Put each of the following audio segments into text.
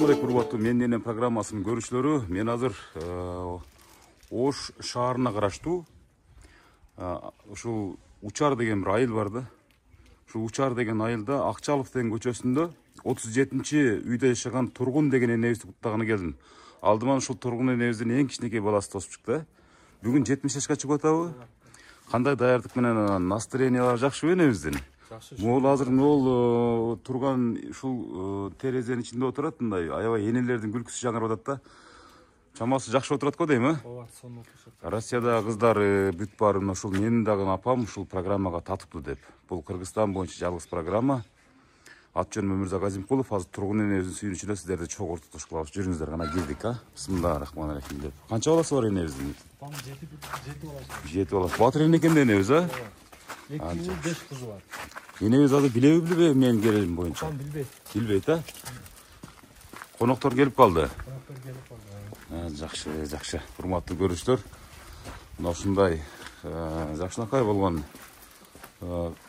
Assalamu alaikum урматтуу Мен программасынын көрүүчүлөрү. Мен азыр Ош шаарына караштуу ушул Учар деген бир айыл бар да. Ушул Учар деген айылда Акчалов деген көчөсүндө 37-чи үйдө жашаган Тургун деген энебизди куттаганы келдим. Алдыман ушул Тургун энебиздин эң кичинекей баласы тосуп чыкты. Бүгүн 70 жашка чыгып атабы? Кандай даярдык менен настроениялары жакшыбы энебиздин? Могул азыр могул турган ушул терезенин ичинде отурат мындай аябай энелердин күлкүсү жаңырап атат да. Чамасы жакшы отурат го дейм, Ооба, сонун отурушат. Россиядагы кыздар бүт баарын ушул менин дагы апам ушул программага татыптуу деп. Бул Кыргызстан боюнча жалгыз программа. Ат жөнүм Өмүрзак Азимкулов. Азыр Тургун энебиздин сүйүнүчүндө сиздерди чогуу куттукташ кылабыз. Жүрүңүздөр, кана кирдик, Бисмиллахиррахманиррахим деп. Канча баласы бар энебиздин? 7 баласы. 7 баласы. Батыр эне экен да энебиз, а? 2 уул 5 кызы бар. Энебиз азыр билеби менин келишим боюнча? Билбейт. Билбейт, а? Коноктор келип калды. Коноктор келип калды. Жакшы. Урматтуу көрүүчүлөр. Мына ушундай жакшынакай болгон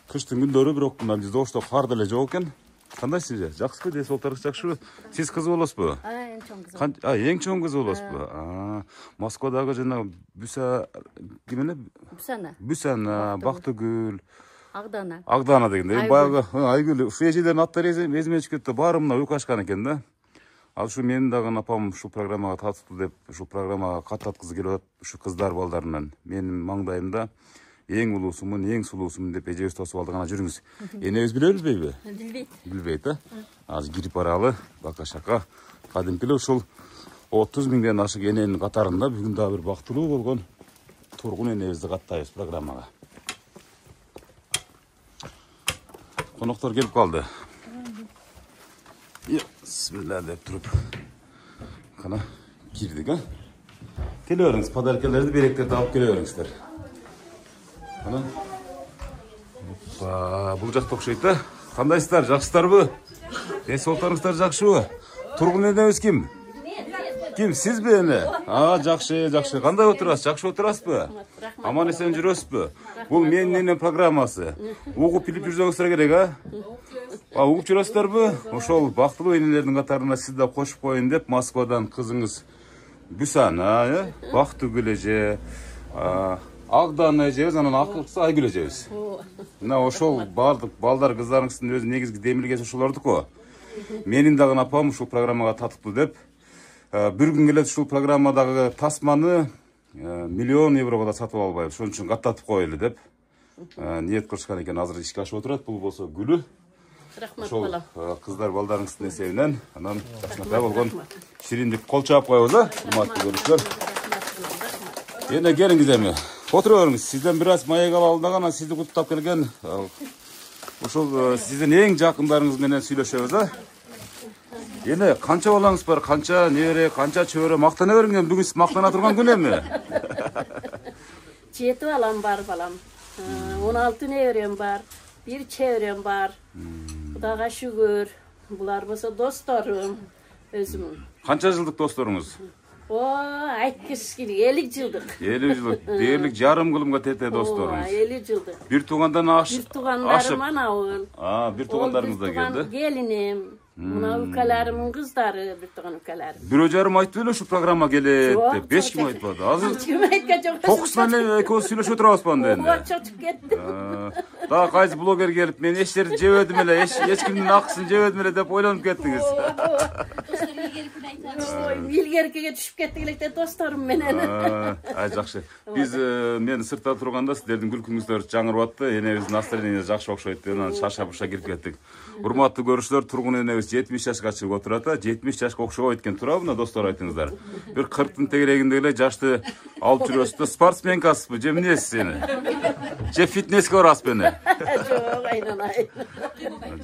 кыштын күндөрү, бирок мына бизде Ошто кар деле жок экен. Кандайсыз? Жакшысызбы? Дес болторуңуз жакшыбы? Сиз кыз болосузбу? Эң чоң кыз. Эң чоң кыз болосузбу? Москвадагы жана Бүсө кимене? Бүсана, Бактыгүл, Агдана дегенде. Баягы Айгүл, ушул эжелердин аттары эзиме түшүп кетти. Баары мына уйкашкан экен да. Ал ушу менин дагы апам ушул программага татыктуу деп, ушул программага каттаткызы келип атат. Ушу кыздар балдарынан менин маңдайымда эң улуусумун, эң сулуусумун деп эжебиз тосуп алды. Кана жүрүңүз. Энебиз билбейби? Билбейт, а? Азыр кирип баралы, бака-шака. Кадимки эле ушул 30 миңден ашык эненин катарында бүгүн дагы бир бактылуу болгон Тургун энебизди каттайбыз программага. Коноктор келип калды. Бисмилlah деп туруп. Кана кирдик, а? Келе бериңиз, подаркаларды, беректерди алып келе бериңиздер. Кана. Бул жакта окшойт да. Кандайсыздар, жакшысыздарбы? Эс болторуңуздар жакшыбы? Тургун энебиз ким? Ким, сизби эне? Жакшы. Кандай отурасыз? Жакшы отурасызбы? Аман эсен жүрөсүзбү? Бул менин эне программасы. Угуп билип жүрсөңүздөр керек, а? Угуп жүрөсүздөрбү? Ошол бактылуу энелердин катарына сизди да кошуп коеюн деп Москвадан кызыңыз Бүсана, Бактыгүл эже, Агдана эжебиз, анан акылкысы Айгүл эжебиз. Мына ошол баардык балдар кыздарыңыздын өзү негизги демилгеси ошолордуку. Менин дагы апам ушул программага татыктуу деп, бир күн келет ушул программадагы тасманы €1,000,000 да сатып албайбыз. Ошон үчүн каттатып коелу деп ниет кылышкан экен. Азыр ишке ашып отурат. Бул болсо гүлү. Рахмат Ошол балам. кыздар балдарыңыздын эсебинен анан жакшынакай болгон шириндик кол чаап коебуз, урматтуу көрүүчүлөр. Эне келиңиз эми. Отура бериңиз. Сизден бир аз маек алалы дагы, анан сизди куттап келген ушул сиздин эң жакындарыңыз менен сүйлөшөбүз, а? Эне, канча балаңыз бар? Канча небере, канча чөбөрө? Мактана бериңер. Бүгүн сиз мактана турган күн эми? 7 балам бар, балам. 16 неберем бар. 1 чеберем бар. Кудайга шүгүр. Булар болсо досторум, өзүм. Канча жылдык досторуңуз? Айткысыз келип 50 жылдык. 50 жылдык. Дээрлик жарым кылымга тете досторуңуз. 50 жылдык. Бир туугандан ашып. Бир туугандарым анабыл. Бир туугандарыңыз да келди. Келиним. Мына укаларымдын кыздары, бир туган укаларым. Бирөө жарым айтты эле ушу программа келет деп. Эч ким айтпады. Азыр Ким айткан жок. Токус менен экөөбүз сүйлөшүп отурабызбы анда энди? Чочуп кетти. Дагы кайсы блогер келип, мен эч жерди жебедим эле, эч кимдин акысын жебедим эле деп ойлонуп кеттиңиз. Илгеркеге түшүп кеттик эле досторум менен. Жакшы. Биз мен сыртта турганда сиздердин күлкүңүздөр жаңырып атты. Энебиздин настроениясы жакшы окшойт деп анан шаша-буша кирип кеттик. Урматтуу көрүүчүлөр, Тургун энебиз 70 жашка чыгып отурат. 70 жашка окшобойт экен, туурабы мына достор, айтыңыздар. Бир 40тын тегерегинде эле жашты алып жүрөсүз. Спортсменкасызбы, же эмнесиз эне? Же фитнеске барасызбы эне? Жок, айнанай.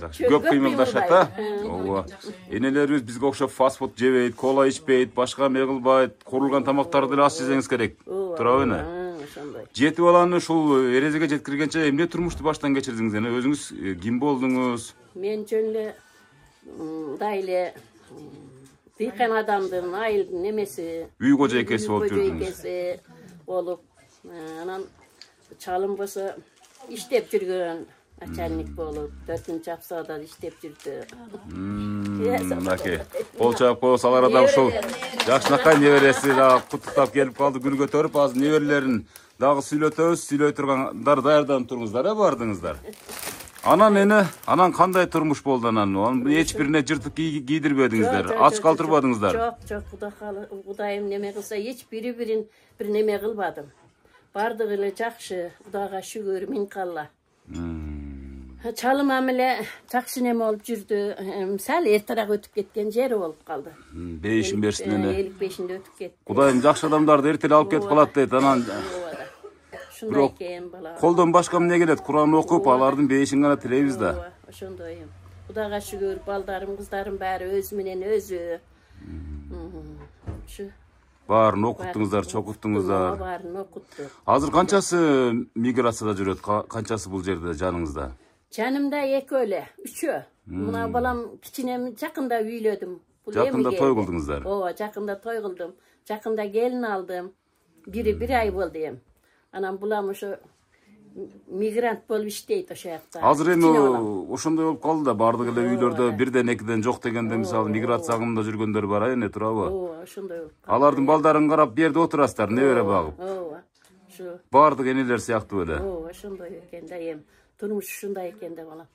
Жакшы. Көп кыймылдашат, а? Ооба. Энелерибиз бизге окшоп фастфуд жебейт, кола ичпейт, башка эме кылбайт, курулган тамактарды эле аз жесеңиз керек. Туурабы эне? Ошондой. 7 баланы ушул эрезеге жеткиргенче эмне турмушту баштан кечирдиңиз эне? Өзүңүз ким болдуңуз? Мен жөн эле мындай эле дыйкан адамдын айылдын эмеси. Үй кожойкеси болуп жүрдүңүз. Болуп, анан чалым болсо иштеп жүргөн. Начальник болуп, 4-апсада иштеп жүрдү. Мынакей. Кол чаап коебуз аларга дагы ушул Жакшынакай небереси дагы куттуктап келип калды. Күн көтөрүп азыр неберелерин дагы сүйлөтөбүз. Сүйлөй тургандар даярданып туруңуздар, бардыңыздар. Анан кандай турмуш болду анан? Эч бирине жыртып кийдирбедиңиздер, ач калтырбадыңыздар. Жок, Кудайым неме кылса, эч бири бир неме кылбадым. Бардыгы эле жакшы, Кудайга шүгүр, миң калла. Чалымам эле жакшы неме болуп жүрдү. Сал эртерээк өтүп кеткен жери болуп калды. Бейишин берсин эне. 55-инде өтүп кетти. Кудайым жакшы адамдарды эртелеп алып кетип калат дейт. Анан Ушундай экен бала. колдон башка эмне келет? Куран окуп, алардын бейишин гана тилейбиз да. Ошондой. Кудайга шүгүр, балдарым, кыздарым баары өз менен өзү. Ушу Баарын окуттуңуздар, чокуттуңуздар. баарын окуттук. Азыр канчасы миграцияда жүрөт? Канчасы бул жерде жаныңызда? Жанымда экөө эле, үчөө. Мына балам кичинем жакында үйлөдүм. Жакында той кылдыңыздар. Ооба, жакында той кылдым. Жакында келин алдым. Бири 1 ай болду эм. Анан булам ошо мигрант болуп иштейт ошо жакта. Азыр эми ошондой болуп калды да, бардык эле үйлөрдө бирден экиден жок дегенде мисалы миграция агымында жүргөндөр бар, эне турабы? Ооба, ошондой болуп. Алардын балдарын карап бу жерде отурасыздар, небере багып. Ооба. Ушу. Бардык энелер сыяктуу эле. Ооба, ошондой экен да эм. Турмуш ушундай экен да балам.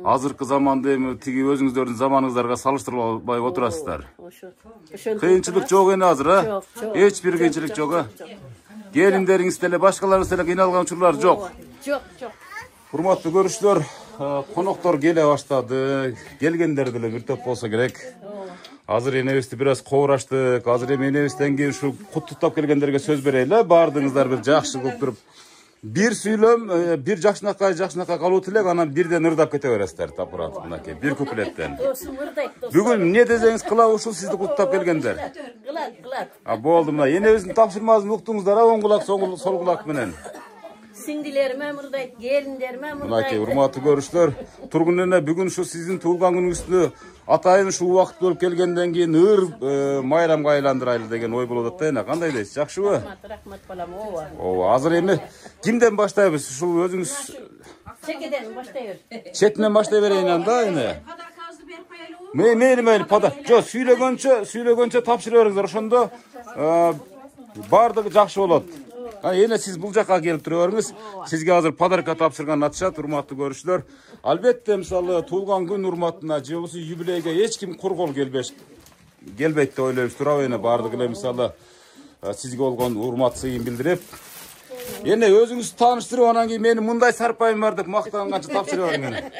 Азыркы заманда эми тиги өзүңүздөрдүн заманыңыздарга салыштырбай отурасыздар. Ошо. Кыйынчылык жок эне азыр, а? Жок. Эч бир кыйынчылык жок, а? Келиндериңиз деле, башкаларыңыз деле кыйналган учурлар жок. Жок. Урматтуу көрүүчүлөр, коноктор келе баштады. Келгендер деле бир топ болсо керек. Азыр энебизди бир аз кобураштык. Азыр эми энебизден кийин ушу куттуктап келгендерге сөз берели. Бардыңыздар бир жакшы кылып туруп. Бир сүйлөм, бир жакшынакай калуу тилек, анан бирден ырдап кете бересиздер тапырат мынакей, бир куплеттен. Досум ырдайт, досум. Бүгүн эмне десеңиз кылабы ушул сизди куттуктап келгендер. Кылат. Болду мына энебиздин тапшырмасын уктуңуздар, оң кулак, сол кулак менен. Сиңдилерим ырдайт, келиндерим ырдайт. Мынакей урматтуу көрүүчүлөр, Тургун эне бүгүн ушу сиздин туулган күнүңүздү атайын ушул убакыт болуп келгенден кийин майрамга айландырайлы деген ой болуп атат да эне. Кандай дейсиз, жакшыбы? Рахмат балам, ооба. Ооба, азыр эми кимден баштайбыз? Ушул өзүңүз Чекеден баштай бер. четинен баштай берейин анда эне. Мейли пада. Жок, сүйлөгөнчө тапшырып бериңиздер, ошондо бардыгы жакшы болот. Эне сиз бул жака келип тура бериңиз. Сизге азыр подарка тапшырган атышат, урматтуу көрүүчүлөр. Албетте, мисалы, туулган күн урматына же болбосо юбилейге эч ким кур кол келбейт деп ойлойбуз, турабы эне? Бардык эле мисалы сизге болгон урмат сыйын билдирип, эне өзүңүздү тааныштырып, анан кийин менин мындай сарпайым бар деп мактаганганча тапшырып бериң эне.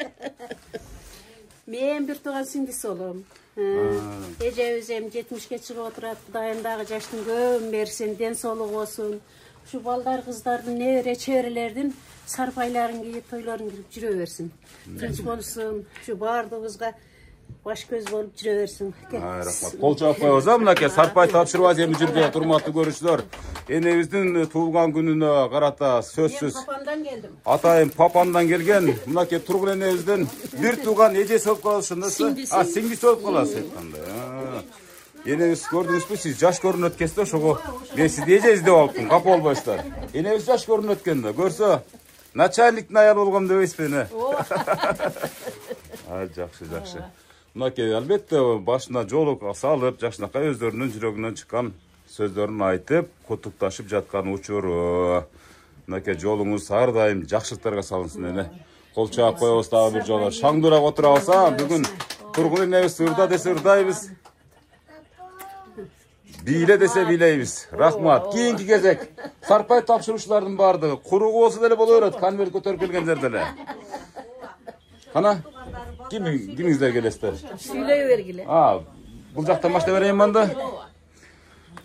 Мен бир тууган сиңдиси болом. Эжебиз эми 70ке чыгып отурат. Кудайым дагы жаштын көбүн берсин, ден соолук болсун. Ушу балдар, кыздардын, небере чөбөрөлөрдүн сарпайларын кийип, тойлорун кирип жүрө берсин. Тынч болсун. Ушу баардыгыбызга баш көз болуп жүрө берсин. Рахмат. Кол чаап коебуз, мынакей сарпай тапшырып эми жүргөн урматтуу көрүүчүлөр. Энебиздин туулган күнүнө карата сөзсүз Папамдан келдим. атайын папамдан келген мынакей Тургун энебиздин бир тууган эжеси болуп калат ошондосу. Сиңдиси болуп каласыз айткандай. Энебиз көрдүңүзбү, сиз жаш көрүнөт экенсиз да, ошого мен сизди эже издеп алыптым, капа болбойсуздар. Энебиз жаш көрүнөт экен да, көрсө начальниктин аялы болгом дебейсизби эне? Жакшы. Мынакей албетте башына жоолук салып, Жакшынакай өздөрүнүн жүрөгүнөн чыккан сөздөрүн айтып, куттукташып жаткан учуру. Мынакей жолуңуз ар дайым жакшылыктарга салынсын эне. Кол чаап коебуз дагы бир жолу. Шаңдурак отурабыз, бүгүн Тургун энебиз ырда десе ырдайбыз. Бийле десе бийлейбиз. Рахмат. Кийинки кезек сарпай тапшырушулардын бардыгы куругу болсо деле боло берет, конверт көтөрүп келгендер деле. Кана? Кимиңиздер келесиздер? Сүйлөй бергиле. Бул жактан баштай берейинби анда?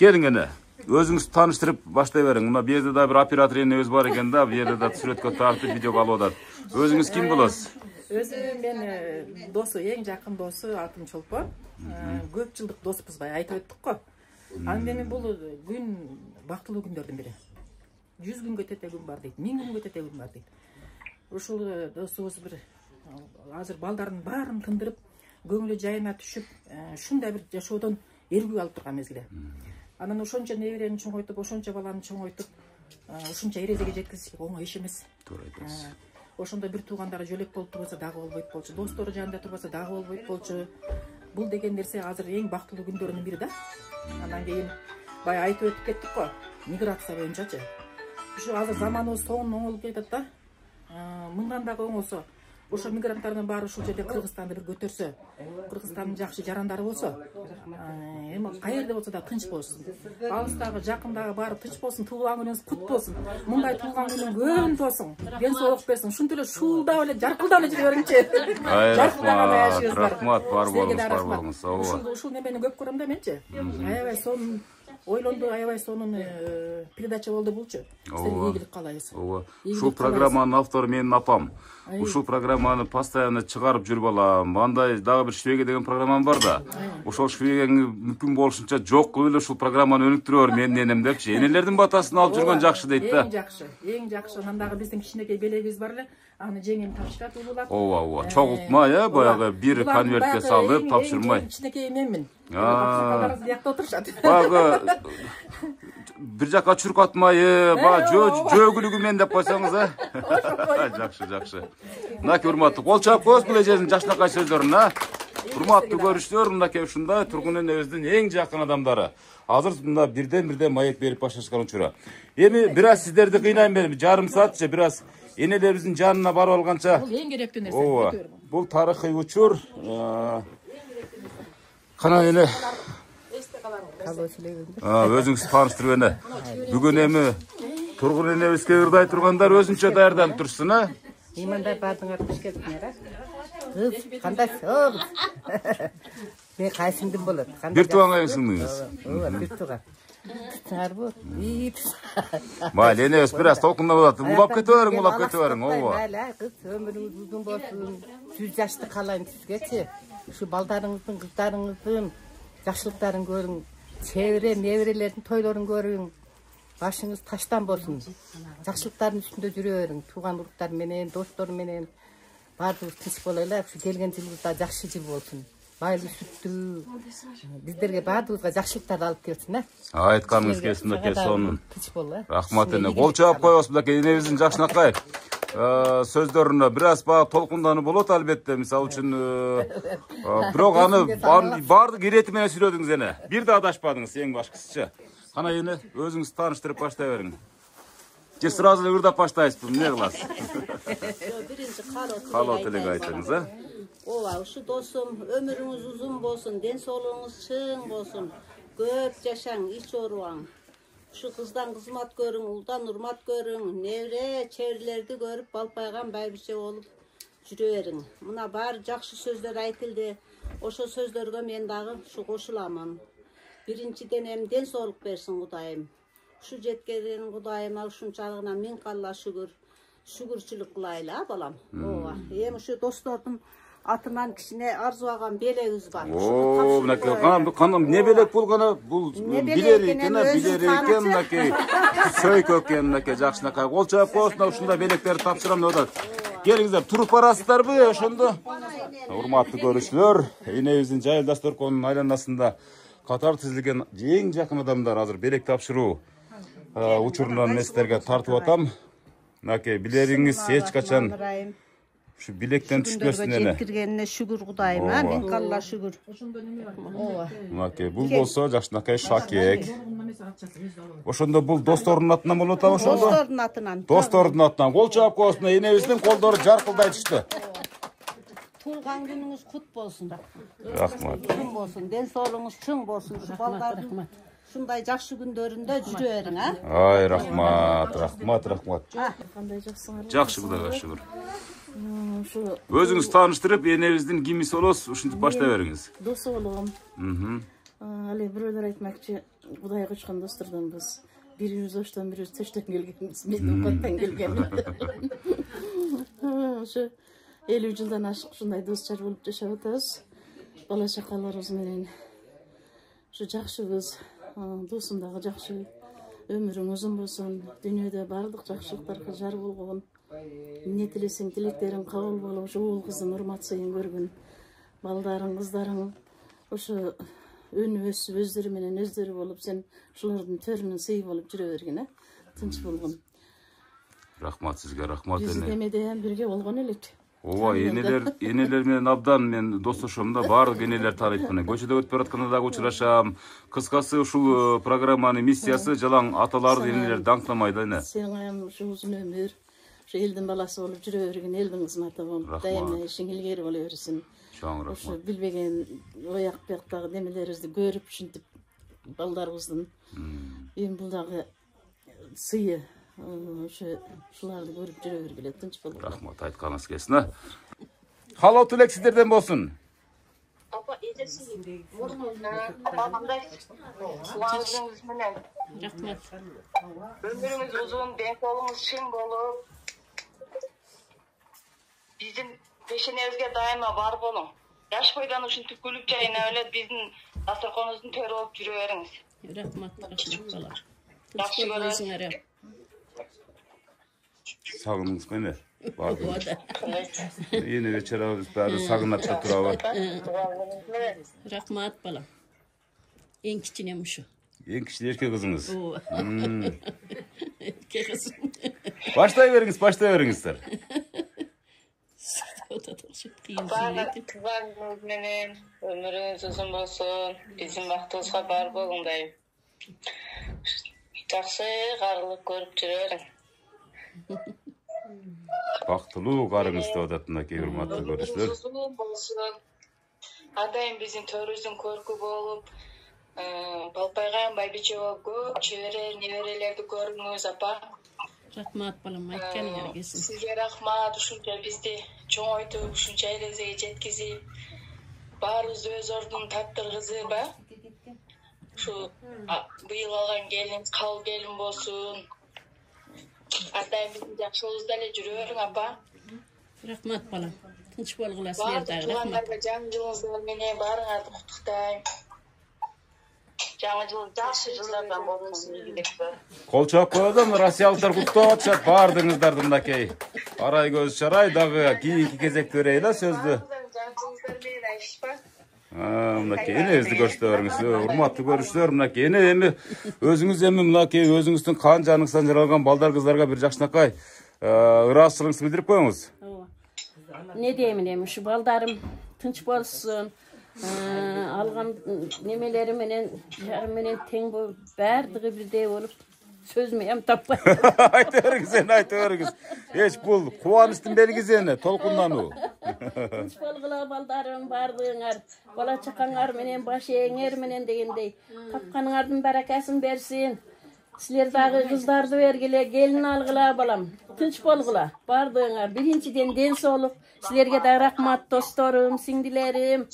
Келиң эне. Өзүңүздү тааныштырып баштай бериң. Мына бу жерде да бир оператор энебиз бар экен да, бу жерде да сүрөткө тартып видеого алып атат. Өзүңүз ким болосуз? Өзү мен досу, эң жакын досу, атым Чолпон. Көп жылдык доспуз, айтып өттүк го. Анан эми бул күн бактылуу күндөрдүн бири. 100 күнгө тете күн бар дейт, 1000 күнгө тете күн бар дейт. Ушул досубуз бир азыр балдардын баарын тындырып, көңүлү жайына түшүп, ушундай бир жашоодон эргүү алып турган мезгили. Анан ошончо неберени чоңойтуп, ошончо баланы чоңойтуп, ушунча эрежеге жеткизиш оңой иш эмес. ошондо бир туугандары жөлөк болуп турбаса дагы болбойт болчу, достору жанында турбаса дагы болбойт болчу. Бул деген нерсе азыр эң бактылуу күндөрүнүн бири да. Андан кийин баягы айтып өтүп кеттик го, миграция боюнчачы. Ушу азыр заманыбыз соңуна оңолуп кетет да. Мындан дагы оңолсо, ошо мигранттардын баары ушул жерде Кыргызстанды бир көтөрсө, Кыргызстандын жакшы жарандары болсо, эми каерде болсо да тынч болсун. Алыстагы, жакындагы баары тынч болсун, туулган күнүңүз кут болсун. Мындай туулган күнүң көп болсун. Ден соолук берсин. Ушинтип эле шуулдап эле жаркылданып жүрө бериңчи. Рахмат, бар болуңуз. Ушул немени көп көрөм да менчи. Аябай сонун ойлонду, аябай сонун передача болду булчу. Силерге ийгилик каалайбыз. Ооба. Ушул программанын автору менин апам. Ушул программаны постоянно чыгарып жүрүп алам. Андай дагы бир Швеге деген программам бар да. Ошол Швеге мүмкүн болушунча жок кылып эле ушул программаны өнүктүрөр менин энем депчи. Энелердин батасын алып жүргөн жакшы дейт да. Эң жакшы. Анан дагы биздин кичинекей белегибиз бар эле. Аны жеңем тапшырат улуулап. Ооба, чогултмай, баягы бир конвертке салып тапшырмай. Кичинекей менмин. Апсакалдарыбыз биякта отурушат. Баягы бир жака чуркатмай, жөгүлүгү мен деп койсоңуз, Жакшы. Мынакей урматтуу кол чаап коебуз бул эженин жакшынакай сөздөрүн, Урматтуу көрүштөр, мынакей ушундай тургун энебиздин эң жакын адамдары. Азыр мында бирден маек берип башташкан учура. Эми бир аз сиздерди кыйнайм берим, жарым саатчы бир аз энелерибиздин жанына барып алганча. Бул эң керектүү нерсе. Ооба. Бул тарыхый учур. Кана эне өзүңүз тааныштырып эне. Бүгүн эми тургун энебизге ырдай тургандар өзүнчө даярданып турушсун, Имандай бардыңар кыш келдиңер, Кыз, кандай соғыз. Мен кайсыңдын болот? Бир туугаңа сиңдиңиз. Ооба, бир тууга. Тыңар бу. Майли, энебиз бир аз толкундап атат. Улап кете бериң, ооба. Майли, кыз, өмүрүңүз узун болсун. 100 жашты каалайм сизгечи. Ушу балдарыңыздын, кыздарыңыздын жакшылыктарын көрүң. Чебире, неберелердин тойлорун көрүң. Башыңыз таштан болсун. Жакшылыктардын үстүндө жүрө бериң. Тууган уруктар менен, достор менен баардыгыбыз тынч болайлы. Ушу келген жылыбыз да жакшы жыл болсун. Байлуу сүттүү. Биздерге баардыгыбызга жакшылыктарды алып келсин, Айтканыңыз келсин, мынакей сонун. Тынч бол, Рахмат эне. Кол чаап коебуз мынакей энебиздин жакшынакай сөздөрүнө. Бир аз баягы толкундануу болот албетте, мисалы үчүн. Бирок аны баардык ирети менен сүйлөдүңүз эне. Бир да адашпадыңыз эң башкысычы. Кана эне өзүңүз тааныштырып баштай бериң. Же сразу эле ырдап баштайсызбы? Эмне кыласыз? Биринчи Каалоо тилек айтыңыз, Ооба, ушу досум, өмүрүңүз узун болсун, ден соолугуңуз чың болсун. Көп жашаң, ич оорубаң. Ушу кыздан кызмат көрүң, улдан урмат көрүң, небере, чеберлерди көрүп, балпайган байбиче болуп жүрө бериң. Мына баары жакшы сөздөр айтылды. Ошо сөздөргө мен дагы ушу кошуламын. Биринчиден эми ден соолук берсин Кудайым. Ушу жеткенин Кудайыма ушунчалыгына миң калла шүгүр. Шүгүрчүлүк кылайлы, балам. Ооба. Эми ушу достордун атынан кичине арзубаган белегибиз бар. О, мынакей кандай эмне белек бул гана? Бул билери экен, мынакей сөйкө экен, мынакей жакшынакай. Кол чаап коесуңар, ушундай белектерди тапшырам деп атат. Келиңиздер, туруп барасыздарбы ошондо? Урматтуу көрүүчүлөр, энебиздин Жайыл Дасторконунун айланасында катар тизилген эң жакын адамдар азыр белек тапшыруу учурунан мен сиздерге тартып атам. Мынакей билериңиз эч качан ушу билектен түшпөсүн эне. Жеткиргенине шүгүр Кудайыма, миң калла шүгүр. Ооба. Мынакей бул болсо жакшынакай шакек. Ошондо бул достордун атынан болуп атабы ошондо? Достордун атынан. Достордун атынан. Кол чаап коесуң, энебиздин колдору жаркылдай түштү. Туулган күнүңүз кут болсун. Рахмат. Чың болсун, ден соолугуңуз чың болсун. Балдардын ушундай жакшы күндөрүндө жүрө бериң, Ай, рахмат. Кандай жаксыңар? Жакшы, Кудайга шүгүр. Өзүңүз тааныштырып, энебиздин кимиси болосуз, ушинтип баштай бериңиз. Досу болом. Али бирөөлөр айтмакчы, Кудайга учкан достордонбуз. Бирибиз оштон, бирибиз төштөн келгенбиз. Мен Каттан келгенмин. Ошо 50 жылдан ашык ушундай дос-жар болуп жашап атабыз. Бала чакаларыбыз менен. Ушу жакшыбыз. Досум дагы жакшы. Өмүрүң узун болсун. Дүйнөдө бардык жакшылыктарга жар болгон. Эмне тилесең тилектериң кабыл болуп, ошо уул кыздын урмат сыйын көргүн. Балдарың, кыздарың ошо өнүп өсүп өздөрү менен өздөрү болуп, сен ушулардын төрүнүн сыйы болуп жүрө бергин, тынч болгун. Рахмат сизге, рахмат Биз эне. немеден бирге болгон элек. Ооба, энелер менен абдан мен достошом да, баардык энелер тааныйт мына. Көчөдө өтүп баратканда дагы учурашам. Кыскасы ушул программанын миссиясы жалаң аталарды энелер даңктамай да эне. Сен ушу узун өмүр, ушу элдин баласы болуп жүрө берген, элдин кызматы болуп, дайыма ишиң илгери боло берсин. Чоң Ушу рахмат. билбеген ояк бияктагы немелерибизди көрүп, ушинтип балдарыбыздын эми бул дагы сыйы. Ушуларды көрүп жүрө бергиле, тынч болуп. Рахмат, айтканыңыз келсин. Каалоо тилек сиздерден болсун. Апа, эжеси мурнунда кубанычыңыз менен Рахмат. өмүрүңүз узун, ден соолугуңуз чың болуп, биздин пешенебизге дайыма бар болуң. Жаш бойдон ушинтип күлүп жайнап эле биздин дасторконубуздун төрү болуп жүрө бериңиз. Рахмат, балам. Жакшы көрөсүң. Сагыныңыз мени. Эне вечерабыз баары сагынап да турабы. Рахмат, балам. Эң кичинем ушу. Эң кичи эркек кызыңыз. Эркек кызым. Баштай бериңиздер. Кыздарыңыз менен өмүрүңүз узун болсун, биздин бактыбызга бар болуңдай. Жакшы карылып көрүп жүрө бериң. Бактылуу карыңыз деп атат мынакей урматтуу көрүүчүлөр. Узун болсун. Адайым биздин төрүбүздүн көркү болуп, балпайган байбиче болуп көп чөбөрө неберелерди көрүңүз, апа. Рахмат, балам, айтканыңар келсин. Сизге рахмат, ушунча бизди чоңойтуп, ушунча эрезеге жеткизип, баарыбызды өз ордунун таптыргызып, ушу быйыл алган келиниңиз кабыл келин болсун. Атайын биздин жакшылыгыбызда эле жүрө бериң, апа. Рахмат, балам. Тынч болгула силер дагы. Рахмат. Туугандарга жаңы жылыңыз менен баарыңарды куттуктайм. Жаңы жыл жакшы жылдардан болсун дилектер. Кол чаап коёбу, россиялыктар куттап атышат баардыгыңыздарды мынакей. Арай көз чарай дагы кийинки кезекте берейли сөздү. Мынакей энебизди көрсөтө бериңиз. Урматтуу көрүүчүлөр, мынакей эне эми өзүңүз мынакей өзүңүздүн кан жаныңыздан жаралган балдар кыздарга бир жакшынакай ыраазычылыгыңызды билдирип коюңуз. Не деймин эми, ушу балдарым тынч болсун. Алган немелери менен жарым менен тең болуп, баардыгы бирдей болуп, сөзүмө эми таппай. Айта бериңиз. Эч бул кубанычтын белгиси эне, толкундануу. Тынч болгула балдарым, баардыгыңар, бала чакаңар менен, баш ээңер менен дегендей, тапканыңардын баракасын берсин. Силер дагы кыздарды бергиле, келин алгыла балам. Тынч болгула, баардыгыңар. Биринчиден ден соолук. Силерге да рахмат, досторум, сиңдилерим.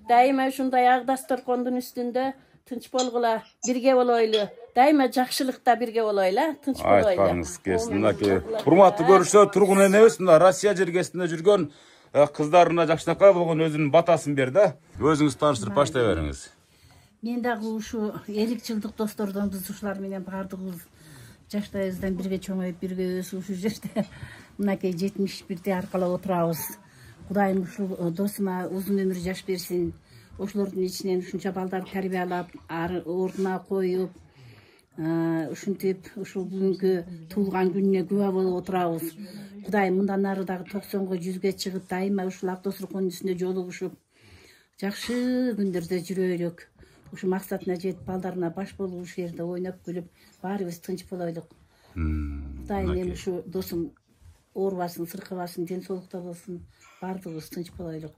Дайыма ушундай ак дасторкондун үстүндө тынч болгула, бирге болойлу. Дайыма жакшылыкта бирге болойлу, тынч болойлу. Айтканыңыз келсин. Мынакей урматтуу көрүүчүлөр, тургун энебиз мына Россия жергесинде жүргөн кыздарына жакшынакай болгон өзүнүн батасын берди. Өзүңүз тааныштырып баштай бериңиз. Мен дагы ушу 50 жылдык достордон биз ушулар менен баардыгыбыз жаштайыбыздан бирге чоңоюп, бирге өсүп ушу жерде мынакей 71-де аркалап отурабыз. Кудайым ушул досума узун өмүр жаш берсин. Ошолордун ичинен ушунча балдар тарбиялап, ордуна коюп, ушинтип ушул бүгүнкү туулган күнүнө күбө болуп отурабыз. Кудайым мындан ары дагы 90го 100ге чыгып, дайыма ушул ак дасторкондун үстүндө жолугушуп, жакшы күндөрдө жүрөлүк. Ушу максатына жетип, балдарына баш болуп, ушул жерде ойноп күлүп, баарыбыз тынч болойлук. Кудайым эми ушу досум оорубасын, сыркыбасын, ден соолукта болсун, баардыгыбыз тынч болойлук.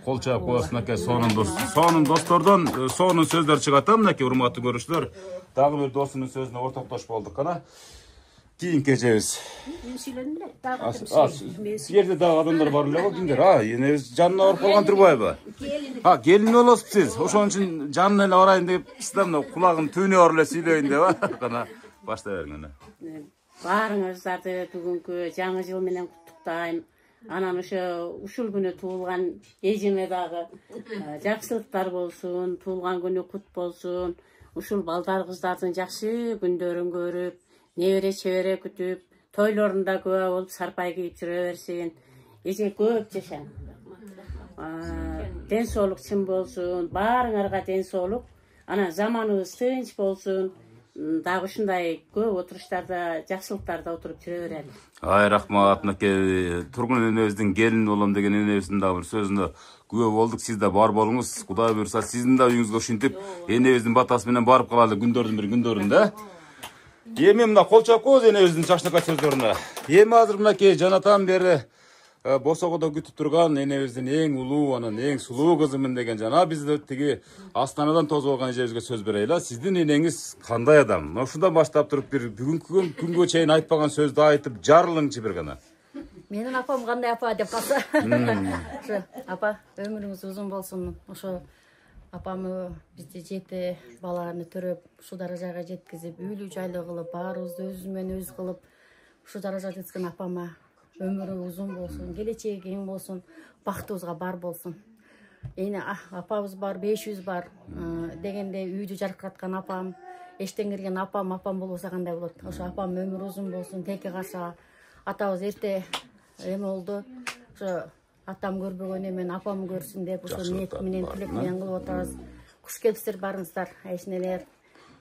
Кол чаап коесун мынакей сонун достордон сонун сөздөр чыгат да мынакей урматтуу көрүүчүлөр. Дагы бир досунун сөзүнө ортоктош болдук кана. Кийинки эжебиз. Мен сүйлөдүм эле, дагы Жерде дагы адамдар бар эле го, кимдер? Энебиз жанына барып калган турбайбы? Келин болосуз сиз. Ошон үчүн жанына эле барайын деп, сиздер мына кулагым түбүнө барып эле сүйлөйүн деп, кана баштай бериң эне. Баарыңыздарды бүгүнкү жаңы жыл менен куттуктайм. Анан ушул күнү туулган эжиме дагы жакшылыктар болсун, туулган күнү кут болсун. Ушул балдар кыздардын жакшы күндөрүн көрүп, небере чебере күтүп, тойлорунда күбө болуп, сарпай кийип жүрө берсин. Эже көп жашаң. Ден соолук чын болсун, баарыңарга ден соолук. Анан заманыбыз тынч болсун. дагы ушундай көп отуруштарда, жакшылыктарда отуруп жүрө берели. Ай рахмат, мынакей Тургун энебиздин келин болом деген энебиздин дагы бир сөзүнө күбө болдук. Сиз да бар болуңуз. Кудай буйрса сиздин да үйүңүзгө ушинтип энебиздин батасы менен барып калалы күндөрдүн бир күндөрүндө. Эми мына кол чапкыбыз энебиздин жакшынакай сөздөрүнө. Эми азыр мынакей жанатан бери босогодо күтүп турган энебиздин эң улуу, анан эң сулуу кызымын деген жана бизди тиги Астанадан тосуп алган эжебизге сөз берейли. Сиздин энеңиз кандай адам? Ушундан баштап туруп бир бүгүнкү күнгө чейин айтпаган сөздү айтып жарылыңчы бир гана. Менин апам кандай апа деп калса. Ошо апа өмүрүңүз узун болсун. Ошо апам бизди 7 баланы төрөп, ушу даражага жеткизип, үйлүү жайлуу кылып, баарыбызды өзү менен өзү кылып, ушу даражага жеткизген апама өмүрү узун болсун, келечеги кең болсун, бактыбызга бар болсун. Эне апабыз бар, бешибиз бар дегенде үйдү жаркыраткан апам, эштен кирген апам болбосо кандай болот? Ошо апам өмүрү узун болсун, теке карша. Атабыз эрте эме болду. Ошо атам көрбөгөн эмен апам көрсүн деп ошо ниет менен, тилек менен кылып атабыз. Куш келипсиздер барыңыздар, эшнелер,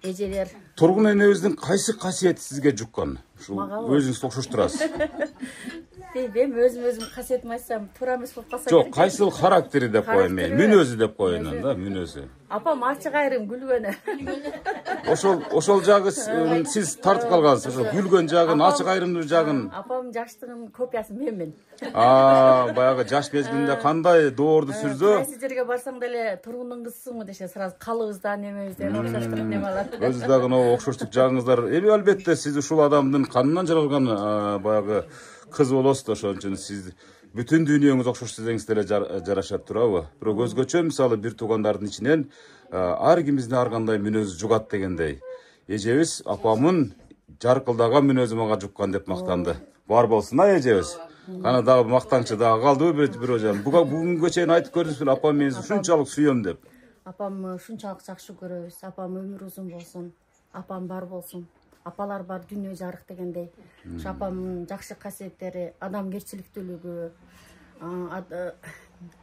эжелер. Тургун энебиздин кайсы касиети сизге жуккан? Ушул өзүңүз окшоштурасыз. Мен өзүм касиетимди айтсам, туура эмес болуп калса Жок, кайсыл характери деп коеюн мен. Мүнөзү деп коеюн да, мүнөзү. Апам ачык айрым күлгөнү. Ошол жагы сиз тартып калгансыз. Ошо күлгөн жагын, ачык айрымдуу жагын. Апам жаштыгынын копиясы менмин. Баягы жаш мезгилинде кандай доорду сүрдү? Кайсы жерге барсаң деле Тургундун кызысыңбы десе, сразу калыбыздан немебизден окшоштуруп неме алат. Өзү дагы окшоштук жагыңыздар. Эми албетте сиз ушул адамдын канынан жаралган баягы кыз болосуз да, ошон үчүн сиз бүтүн дүйнөңүз окшош десеңиз деле жарашат турабы? Бирок өзгөчө мисалы бир туугандардын ичинен ар кимибиздин ар кандай мүнөзү жугат дегендей. Эжебиз апамын жаркылдаган мүнөзү мага жуккан деп мактанды. Бар болсун эжебиз. Кана дагы мактаңчы дагы калдыбы бирөө жан. Бүгүнгө чейин айтып көрдүңүз беле апам мени ушунчалык сүйөм деп. Апам ушунчалык жакшы көрөбүз. Апам өмүрү узун болсун. Апам бар болсун. Апалар бар, дүйнө жарык дегендей. Ошо апамдын жакшы касиеттери, адамгерчиликтүүлүгү,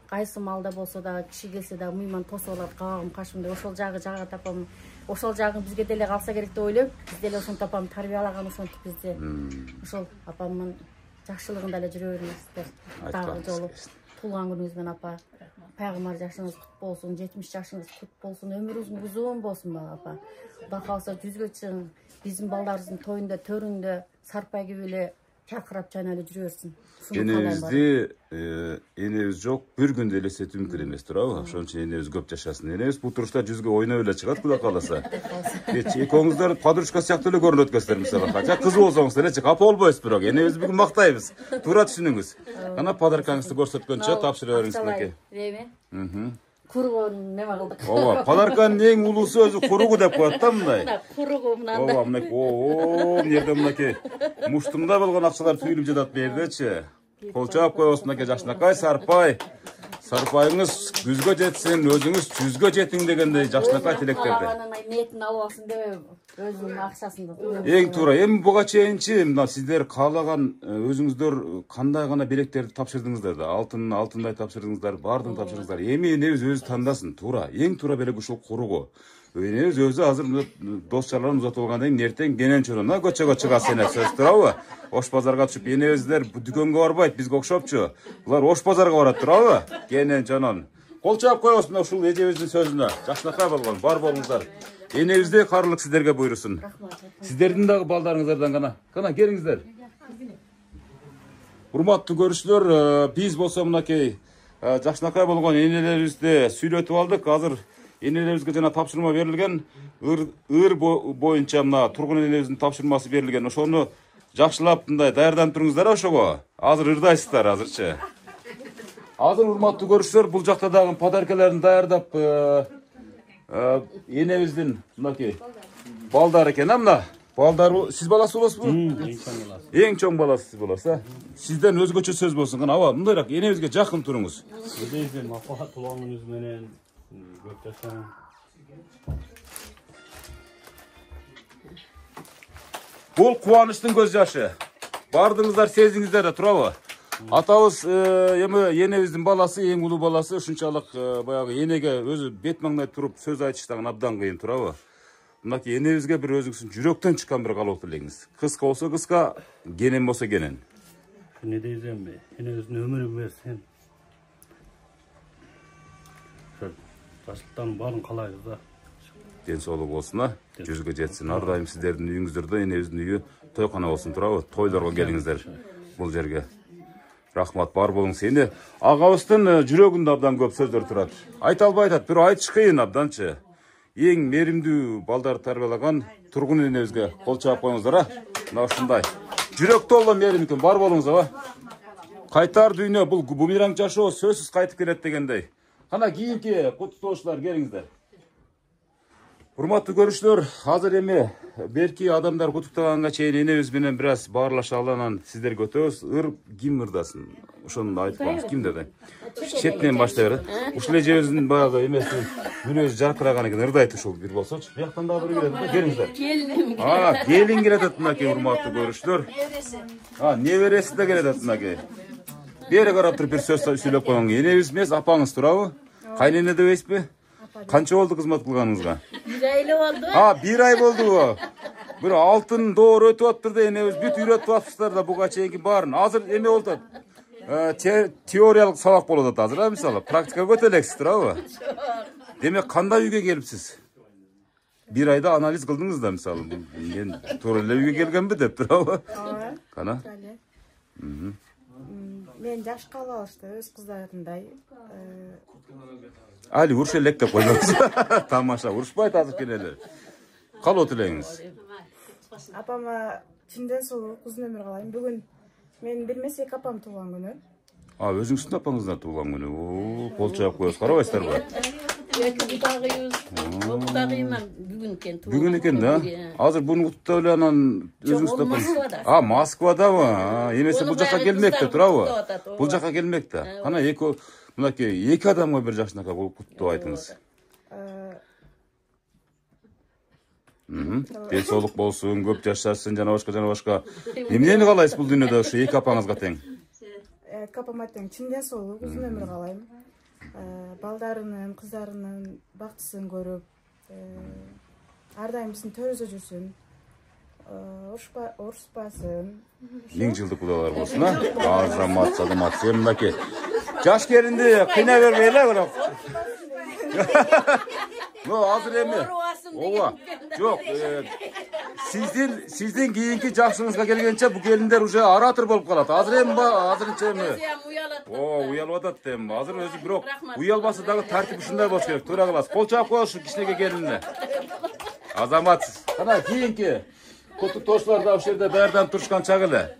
кайсы маалда болсо да, киши келсе да мыйман тосуп алат, кабагым кашым деп ошол жагы жагат апам. Ошол жагы бизге деле калса керек деп ойлойм. Биз деле ошентип апам тарбиялаган, ошентип бизди. Ошол апамдын жакшылыгында эле жүрө бериңиздер. Дагы жолу туулган күнүңүз менен апа. Пайгамбар жашыңыз кут болсун, 70 жашыңыз кут болсун, өмүрүңүз узун болсун апа. Кудай кааласа 100гө чыгың, биздин балдарыбыздын тоюнда, төрүндө сарпай кип эле чакырап жайнап жүрө берсин. Энебиз жок, бир күндө элестетүү мүмкүн эмес турабы? Ошон үчүн энебиз көп жашасын. Энебиз бул турушта 100гө ойноп эле чыгат, Кудай кааласа. Экөөңүздөр подружка сыяктуу эле көрүнөт экенсиздер мисалы. Кача кыз болсоңуз делечи, капа болбойсуз бирок. Энебизди бүгүн мактайбыз. Туура түшүнүңүз. Кана подаркаңызды көрсөткөнчө тапшыра бериңиз мынакей. Куругун неме кылдык. Ооба, подарканын эң улуусу өзү куругу деп коет да мындай. Куругу мынандай. Ооба, мынакей. Мына жерде мынакей муштумда болгон акчалар түйүлүп жатат бу жердечи. Кол чаап коебуз мынакей жакшынакай сарпай. Сарпайыңыз 100гө жетсин, өзүңүз 100гө жетиң дегендей жакшынакай тилектерди. Ниетин алып алсын деп өзүнүн акчасын. Эң туура. Эми буга чейинчи мына сиздер каалаган өзүңүздөр кандай гана белектерди тапшырдыңыздар да, алтындай тапшырдыңыздар, баардыгын тапшырдыңыздар. Эми энебиз өзү тандасын. Туура. Эң туура белек ушул куругу. Энебиз өзү азыр дос чарларын узатып алгандан кийин эртең кенен чорона көчөгө чыгасы эне сөз турабы? Ош базарга түшүп энебиздер дүкөнгө барбайт, бизге окшопчу. Булар Ош базарга барат турабы? Кенен чонон. Кол чаап коебуз мына ушул эжебиздин сөзүнө. Жакшынакай болгон, бар болуңуздар. Энебизде каарылык сиздерге буйрусун. Сиздердин дагы балдарыңыздардан кана келиңиздер. Урматтуу көрүүчүлөр, биз болсо мынакей жакшынакай болгон энелерибизди сүйлөтүп алдык. Азыр энелерибизге жана тапшырма берилген, ыр боюнча мына Тургун энебиздин тапшырмасы берилген. Ошону жакшылап мындай даярданып туруңуздар ошого. Азыр ырдайсыздар азырчы. Азыр урматтуу көрүүчүлөр, бул жакта дагы подаркаларын даярдап энебиздин мынакей балдары экен, мына. Балдар, сиз баласы болосузбу? Эң чоң баласы сиз болосуз, Сизден өзгөчө сөз болсун. Аба, мындайраак энебизге жакын туруңуз. Эдейден апа туулган менен көп жашаң. Бул кубанычтын көз жашы. Бардыңыздар сезиңиздер да турабы? Атабыз эми энебиздин баласы, эң улуу баласы ушунчалык баягы энеге өзү бет маңдай туруп сөз айтыштагы абдан кыйын турабы? мынакей энебизге бир өзүңүздүн жүрөктөн чыккан бир каалоо тилеңиз. Кыска болсо кыска, кенен болсо кенен. Ne diyeceğim be? Enebizin ömürü versin. Şöyle taşlıktan barın kalayız da. Ден соолугу болсун, а? Жүзгө жетсин. Ар дайым сиздердин үйүңүздөрдө энебиздин үйү тойкана болсун, туурабы? Тойлорго келиңиздер бул жерге. Рахмат, бар болуңуз. Эми агабыздын жүрөгүндө абдан көп сөздөр турат. Айта албай атат, бирок айтыш кыйын абданчы. Эң меримдүү балдар тарбиялаган Тургун энебизге кол чаап коюңуздар, а? Мына ушундай. Жүрөк толо мерим экен, бар болуңуз, аба. Кайтар дүйнө, бул бумеранг жашоо сөзсүз кайтып келет дегендей. Кана кийинки куттуктоочулар келиңиздер. Урматтуу көрүүчүлөр, азыр эми берки адамдар куттуктаганга чейин энебиз менен бир аз баарлаша аланан сиздерге өтөбүз. Ким ырдасын? Ошону айтып коюңуз, ким деди? Четинен баштай бер. Ушул эжебиздин баягы эмеси мүнөзү жаркыраган экен, ырдайт ушул бир болсочу. Бияктан дагы бир келет. Келиңиздер. Келин келет мынакей, урматтуу көрүүчүлөр. Небереси да келет мынакей. Бери карап туруп бир сөз сүйлөп коюң. Энебиз эмес, апаңыз турабы? Кайнене дебейсизби? Канча болду кызмат кылганыңызга? 1 ай болду. 1 ай болду. Бир алтын доор өтүп атыптыр да, энебиз бүт үйрөтүп атыптыр да буга чейинки баарын. Азыр эме болуп атат. Теориялык сабак болуп атат азыр, мисалы, практикага өтө элексиз, турабы? Демек, кандай үйгө келипсиз? 1 айда анализ кылдыңыз да, мисалы, мен туура эле үйгө келгенби деп, турабы? Кана? Мен жашка алышты, өз кыздарымдай. Али уруш элек деп койдуңуз. Тамаша, урушпайт азыр келелер. Калоо тилеңиз. Апама чынден соолук, узун өмүр каалайм. Бүгүн мен билмесе апам туулган күнү. Өзүңүздүн апаңыздын туулган күнү. Кол чаап коебуз, карабайсыздарбы? Бүгүн экен да. Азыр буну куттап эле анан өзүңүз тапаңыз. Москвадабы? Эмесе бул жака келмекте, турабы? Бул жака келмекте. Кана мынакей 2 адамга бир жакшынакай болуп куттуп айтыңыз. Ден соолук болсун, көп жашасын, жана башка. Эмнени каалайсыз бул дүйнөдө ушу 2 апаңызга тең? Апама тең чынден соолук, узун өмүр каалайм. Балдарынын, кыздарынын бактысын көрүп, ар дайым биздин төрүбүздө жүрсүн. Урушпасын. 1000 жылдык кудалар болсун, а? Азамат, сен мынакей. Жаш келинди кыйнай бербей эле, бирок. Азыр эми. Ооба. Жок, сиздин кийинки жашыңызга келгенче бу келиндер уже оратор болуп калат. Азыр эми азырынча эми. Уялып атат эми. Азыр өзү бирок уялбаса дагы тартип ушундай болуш керек. Туура кыласыз. Кол чаап коюшу кичинекей келинине. Азаматсыз. Кана кийинки куттуктоочулар да ушул жерде даярданып турушкан чак эле.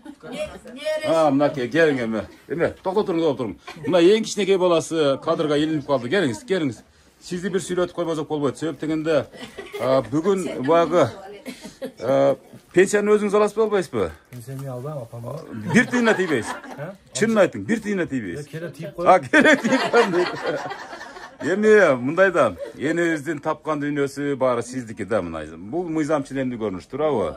Мынакей, келиң эми. Эме, токтоп туруң. Мына эң кичинекей баласы кадрга илинип калды. Келиңиз. Сизди бир сүйлөтүп койбосок болбойт. Себеп дегенде бүгүн баягы пенсияны өзүңүз аласызбы, албайсызбы? Пенсияны албайм, апама. Бир тыйына тийбейсиз. Чынын айтың, бир тыйына тийбейсиз. Керек тийип коем. Керек тийип коем. Эми мындай да, энебиздин тапкан дүйнөсү баары сиздики да мына. Бул мыйзам ченемдүү көрүнүш, турабы?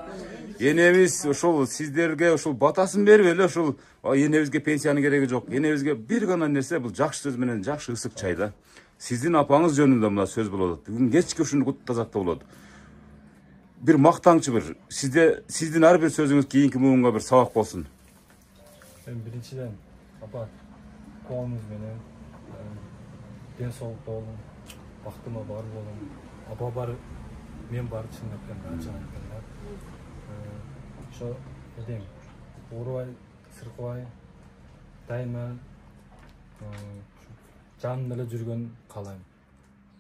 Энебиз ошол сиздерге ошол батасын берип эле ошол энебизге пенсиянын кереги жок. Энебизге бир гана нерсе, бул жакшы сөз менен жакшы ысык чай да. Сиздин апаңыз жөнүндө мына сөз болот. Бүгүн кечки ушуну куттасак да болот. Бир мактаңчы бир сиздин ар бир сөзүңүз кийинки муунга бир сабак болсун. Мен биринчиден апа коомуз менен ден соолукта болуң, бактыма бар болуң. Апа бар, мен бар, чын айтканда. Ошо эдем, оорубай, сыркыбай, дайыма жаным эле жүргөн каалайм.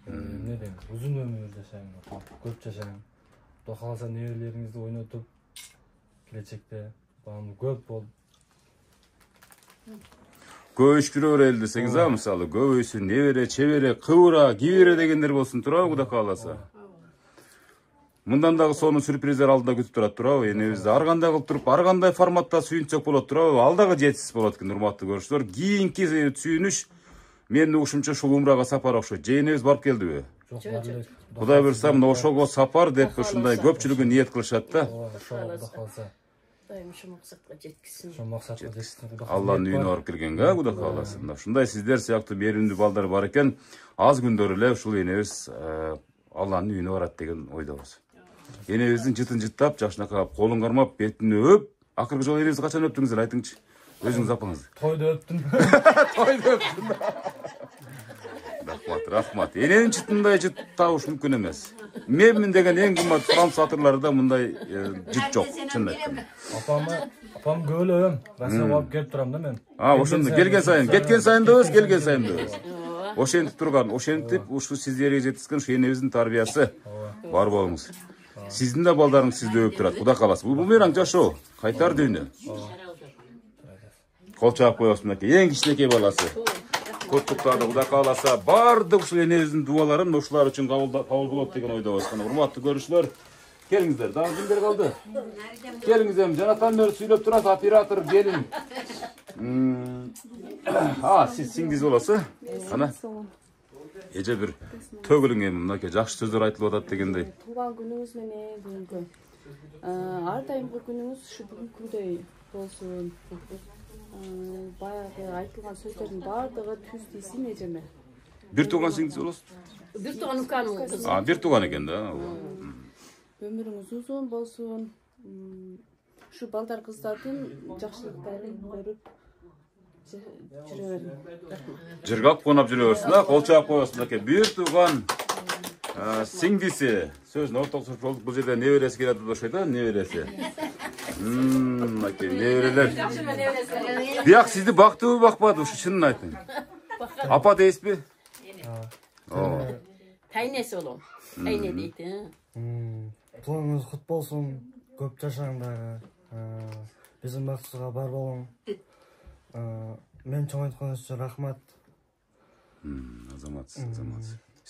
Эмне дейм, узун өмүр жашайм, көп жашайм. Кудай кааласа неберелериңизди ойнотуп, келечекте баам көп болуп. Көбөйүштүрө берели десеңиз, мисалы, көбөйсүн, небере, чебере, кыбыра, кибире дегендер болсун, турабы, Кудай кааласа. Мындан дагы сонун сюрприздер алдыда күтүп турат, турабы? Энебизди ар кандай кылып туруп, ар кандай форматта сүйүнсөк болот, турабы? Ал дагы жетишсиз болот экен, урматтуу көрүүчүлөр. Кийинки сүйүнүш менин угушумча ушул умрага сапар окшойт. Же энебиз барып келдиби? Жок, Кудай буйрса, мына ошого сапар деп ушундай көпчүлүгү ниет кылышат да. Кудай кааласа. Ошо максатка жеткизсин. Ошо максатка жеткизсин. Алланын үйүнө барып келгенге, Кудай кааласа. Ушундай сиздер сыяктуу меримдүү балдар бар экен, аз күндөр эле ушул энебиз Алланын үйүнө барат деген ойдобуз. Энебиздин жытын жыттап, жакшынакай колун кармап, бетин өп, акыркы жолу энебизди качан өптүңүздөр, айтыңчы. Өзүңүз апаңыз. Тойда өптүм. Тойда өптүм. Рахмат. Эненин жытындай жыт табыш мүмкүн эмес. Менмин деген эң кымбат франц сатырларында мындай жыт жок, чынын айтканда. Апам көөлөм. Расыл алып келип турам да мен. Ошондо келген сайын, кеткен сайын да өз, келген сайын да өз. Ошентип турган, ошентип ушу сиздерге жеткизген ушу энебиздин тарбиясы бар болуңуз. Сиздин да балдарыңыз сизди өп турат, Кудай кааласа. Бул бумеранг жашоо, кайтар дүйнө. Кол чаап коебуз мынакей, эң кичинекей баласы. Коттуктарды Кудай кааласа, бардык ушул энебиздин дубаларын ушулар үчүн кабыл болот деген ойдобуз. Урматтуу көрүүчүлөр, келиңиздер, дагы кимдер калды? Келиңиздер, жанатан бери сүйлөп турат, оператор келин. Сиз сиңдиз болосуз. Кана. Эже бир төгүлүң эми мынакей жакшы сөздөр айтылып атат дегендей. Туулган күнүңүз менен бүгүнкү ар дайымкы күнүңүз ушу бүгүнкүдөй болсун. Баягы айтылган сөздөрдүн баардыгы түз тийсин эжеме. Бир тууган сиңдиз болосуз? Бир тууган укамын кызы. Бир тууган экен да. Өмүрүңүз узун болсун. Ушу балдар кыздардын жакшылыктарын көрүп жүрө бериң. Жыргап конап жүрө берсин, кол чаап коесуң экен. Бир тууган сиңдиси сөзүн ортоксуп жолдук бул жерде небереси келет окшойт да, небереси. Мынакей неберелер. Бияк сизди бактыбы, бакпады, ушу чынын айтың. Апа дейсизби? Тайнеси болом. Тайне дейт. Туугуңуз кут болсун, көп жашаңдар. Биздин бактыбызга бар болуң. Мен чоң айтканыңыз үчүн рахмат. Азамат.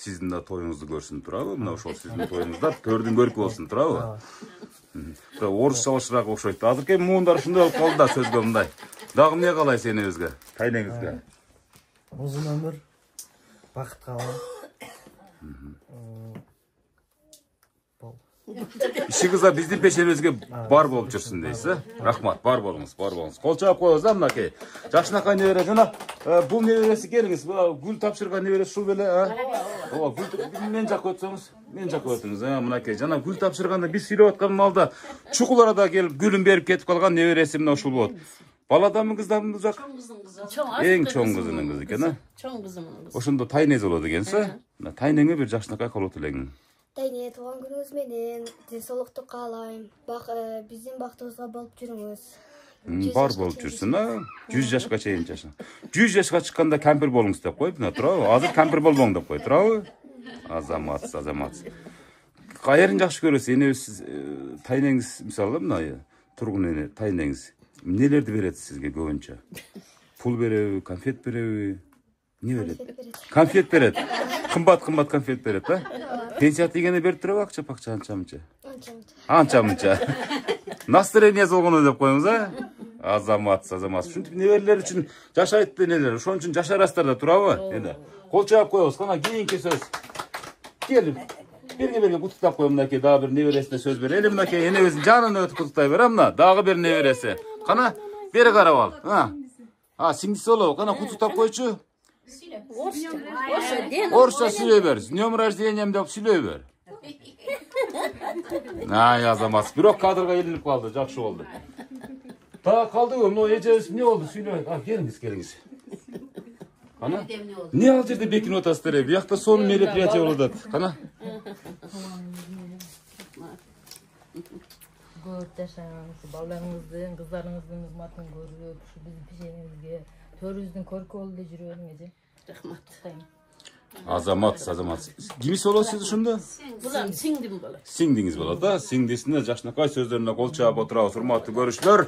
Сиздин да тоюңузду көрсүн турабы? Мына ошол сиздин тоюңузда төрдүн көркү болсун турабы? Орусчалашыраак окшойт. Азыркы муундар ушундай болуп калды да сөзгө мындай. Дагы эмне каалайсыз энебизге, тайнеңизге? Узун өмүр, бакыт каалайм. Ишигизде биздин пешенебизге бар болуп жүрсүн дейсиз. Рахмат, бар болуңуз. Кол чаап коебуз да мынакей. Жакшынакай небере жана бул небереси келиңиз. Гүл тапшырган неберesi ушул беле, гүл мен жакка өтсөңүз, мен жакка өтүңүз. Мынакей жана гүл тапшырганда биз сүйлөп аткан малда чукул арада келип гүлүн берип кетип калган небереси мына ушул болот. Баладамы кыздамы бул жак? Эң чоң кызынын кызы экен, Чоң кызымын кызы. Ошондо тайнең болот экенсиз. Тайнеңе бир жакшынакай кабыл элең. Тайне тууган күнүңүз менен ден соолукту каалайм. Биздин бактыбызга болуп жүрүңүз. Бар болуп жүрсүн, 100 жашка чейин жаша. 100 жашка чыкканда кампир болуңуз деп коюп, турабы? Азыр кампир болбоң деп кой, турабы? Азамат. Каерин жакшы көрөсүз? Энебиз тайнеңиз, мисалы мына тургун эне тайнеңиз эмнелерди берет сизге көбүнчө? Пул береби, конфет береби? Не берет? Конфет берет. Кымбат конфет берет, да? Пенсия дегенде берип турабы акча анча-мынча? Анча-мынча. Настроениеси болгону деп коюңуз, Азамат. Ушинтип неберелер үчүн жашайт энелер. Ошон үчүн жашарасыздар да, турабы? Эне. Кол чаап коебуз. Кана кийинки сөз. Келип. Берге куттуктап коем мынакей, дагы бир небересине сөз берели. Мынакей энебиздин жанына өтүп куттуктай берем мына. Дагы бир небереси. Кана бери карап ал. Сиңдиси болобу? Кана куттуктап койчу. Орусча сүйлөй бер. С днем рождением деп сүйлөй бер. Азамат. Бирок кадрга илинип калды, жакшы болду. Дагы калдыбы? Мына эжебиз эмне болду? Сүйлөй. Келиңиз. Кана? Не ал жерде бекинип атасыздар? Биякта сонун мероприятие болуп атат. Кана? Көп жашаңыз, балдарыңыздын, кыздарыңыздын урматын көрүп, ушу биздин пешенебизге, төрүбүздүн көркү болуп эле жүрө бериң эже. Рахмат. Азамат. Кимиси болосуз ушунда? Булам сиңдим болот. Сиңдиңиз болот, Сиңдисине жакшынакай сөздөрүнө кол чаап отурабыз, урматтуу көрүүчүлөр.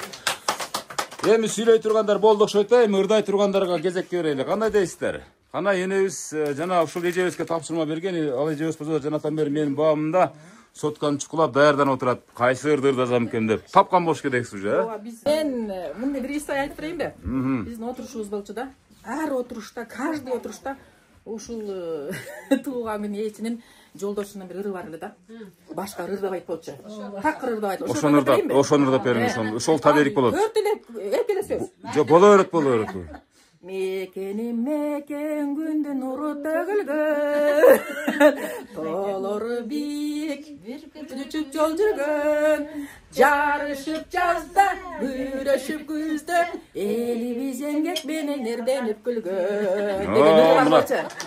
Эми сүйлөй тургандар болду окшойт, эми ырдай тургандарга кезекке берели. Кандай дейсиздер? Кана энебиз жана ушул эжебизге тапшырма берген, ал эжебиз болсо жанатан бери менин баамымда сотканы чукулап даярданып отурат. Кайсы ырдырды азам экен деп. Тапкан болуш керексиз уже, Мен мындай бир история айтып берейинби? Биздин отурушубуз болчу да. Ар отурушта, каждый отурушта ушул тууган күн ээчинин жолдошунун бир ыры бар эле да. Башка ырдабайт болчу. Так ырдабайт. Ошону ырдап бериңиз, ошол таберик болот. Төрт эле эркеле сөз. Жок, боло берет. Мекеним күндүн нуру төгүлгөн, тоолору бийик, Üçüp yol жүргөн, жарышып жазда, бүрөшүп күздө, элибиз эмгек менен эрденип күлгөн.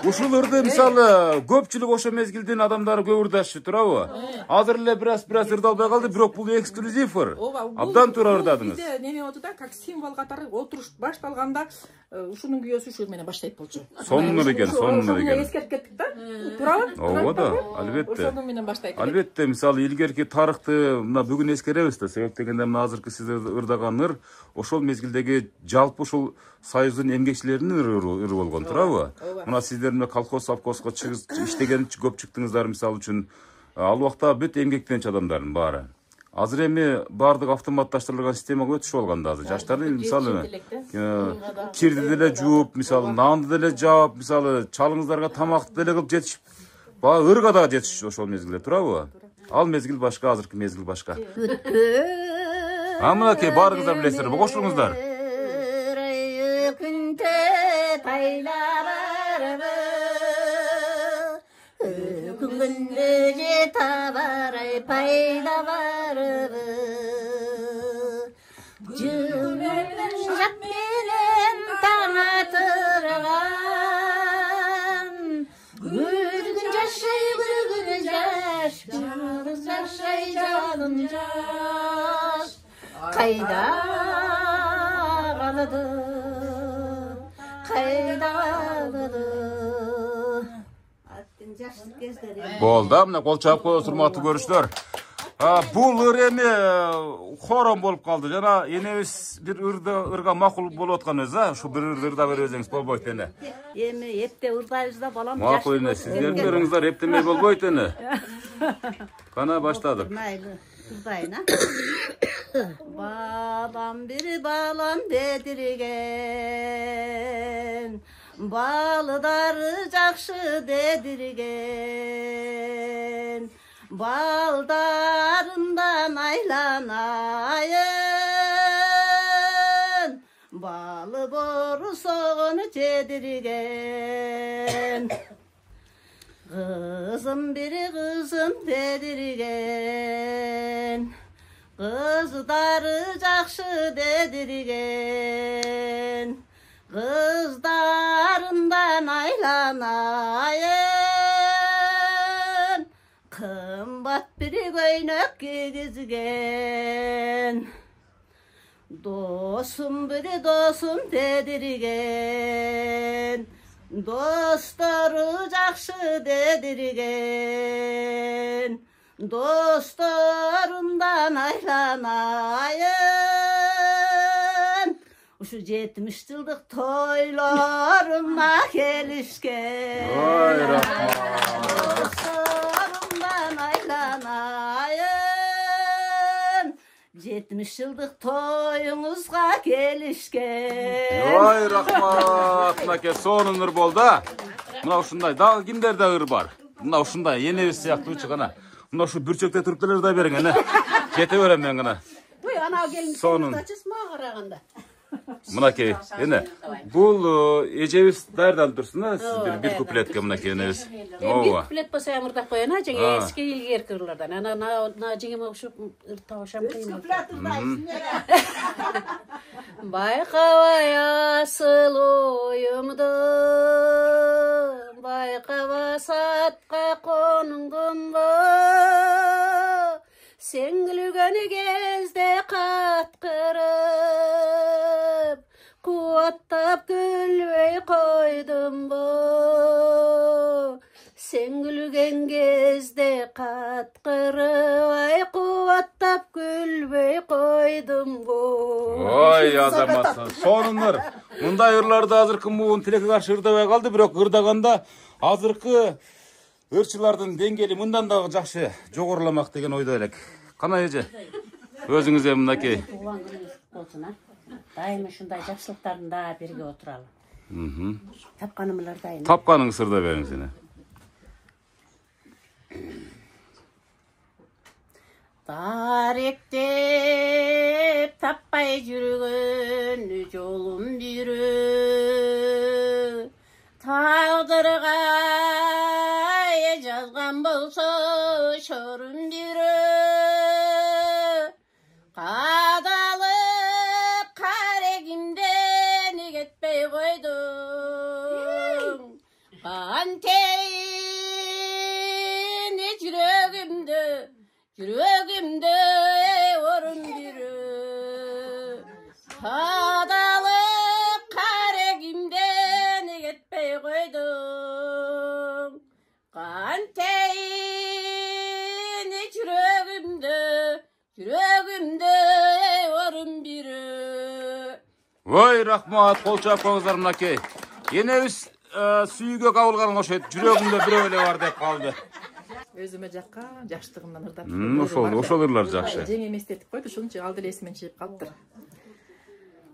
Ушул ырды мисалы көпчүлүк ошо мезгилдин адамдары көп ырдашчу турабы? Азыр эле бираз ырдалбай калды, бирок бул эксклюзив ыр. Абдан туура ырдадыңыз. Бизде неме болду да, как символ катары отуруш башталганда ушунун күйөөсү ушу менен баштайт болчу. Сонун экен, сонун экен. Эскертип кеттик да. Туурабы? Ооба да, албетте. Ошону менен баштайт. Албетте, мисалы илгерки тарыхты мына бүгүн эскеребиз да. Себеп дегенде мына азыркы сиз ырдаган ыр ошол мезгилдеги жалпы ушул союздун эмгекчилеринин ыры болгон, туурабы? Мына сиздер мына колхоз, совхозго иштеген көп чыктыңыздар мисалы үчүн. Ал убакта бүт эмгектенчи адамдардын баары. Азыр эми баардык автоматташтырылган системага өтүшүп алганда азыр жаштар мисалы кирди деле жууп, мисалы нанды деле жаап, мисалы чалыңыздарга тамакты деле кылып жетишип, баягы ырга да жетишчү ошол мезгилде, туурабы? Ал мезгил башка, азыркы мезгил башка. Мынакей баарыңыздар билесиздер, кошулуңуздар. Күнгүнде табарай пайда барыбы Жүмүрдүн жат менен таң атырган Бір күн жашай, бір күн жаш Жалгыз жашай, жалын жаш Кайда калды, кайда калды Болду, мына кол чаап коебуз, урматтуу көрүүчүлөр. Бул ыр эми хором болуп калды. Жана энебиз бир ырга макул болуп аткан өзү, ушу бир ырда берип өзүңүз болбойт эне. Эми эпте ырдайбыз да балам. Макул эне, сиздердин ырыңыздар эптемей болбойт эне. Кана баштадык. Майлы, ырдайын, а? Балам бир балам дедирген. Балдары жакшы дедирген балдарындан айланайын балы борусогон жедирген кызым бири кызым дедирген кыздары жакшы дедирген Kızlarından aylanayın Kımbat bir göynök giyizgen Dostum biri dostum dedirgen Dostları jakşı dedirgen Dostlarından aylanayın Şu 70 yıllık toylarıma gelişken Vay rahman Dostlarımdan aylanayın 70 yıllık toyumuzga gelişken Vay rahmat Mınake sonun ır boldu Mına uşunday dagı kimderde ır bar Mına uşunday yenebиз сыяктуу чыгана Mına uşu бүрчөктө туруп деле ырдай бериң эне Кете берем мен гана Буй ана келин мага караганда Mınake, ene, bul ecemiz nereden dursun ha? Siz bir kupletke mınake enemiz. Bir kuplet bolsa ырдап коёюн, а жеге эски илгерки ырлардан. Ана жеңеме окшоп табышам кыйын. Байкабай асыл оюмду, байкаба сатка конуңдумбу. Sen gülgön gezde katkırıp Kuvattap gülbey koydum bu Sen gülgön gezde katkırıp Ay kuvattap gülbey koydum bu Oy azamasa sonunlar Mınday ırlarda azırkı muğun tileke karşı ırdabay kaldı Birok ırdaganda azırkı ырчылардын деңгели мындан дагы жакшы жогорламак деген ойдо элек. Кана эже? Өзүңүз эми мынакей. Туулган күнүңүз болсун, а? Дайыма ушундай жакшылыктардын да бирге отуралы. Тапканымлар дайым. Тапканыңыз ырда бериңиз эне. Таректеп таппай жүргөн жолум бирөө Tağdırga yazgan bolsa şorun Anteyni yüreğimde orun biri. Hadalık karegimden gitmey koydum. Anteyni yüreğimde orun biri. Vay rahmat, kol çapыңыздар мынакей. Енебиз сүйгө кабылган окшойт. Жүрөгүмдө бирөө эле бар деп калды. Өзүмө жаккан жаштыгымдан ырдап. Ошол ырлар жакшы. Жең эмес дедик койду, ушунун үчүн алды эле эсимен чыгып калыптыр.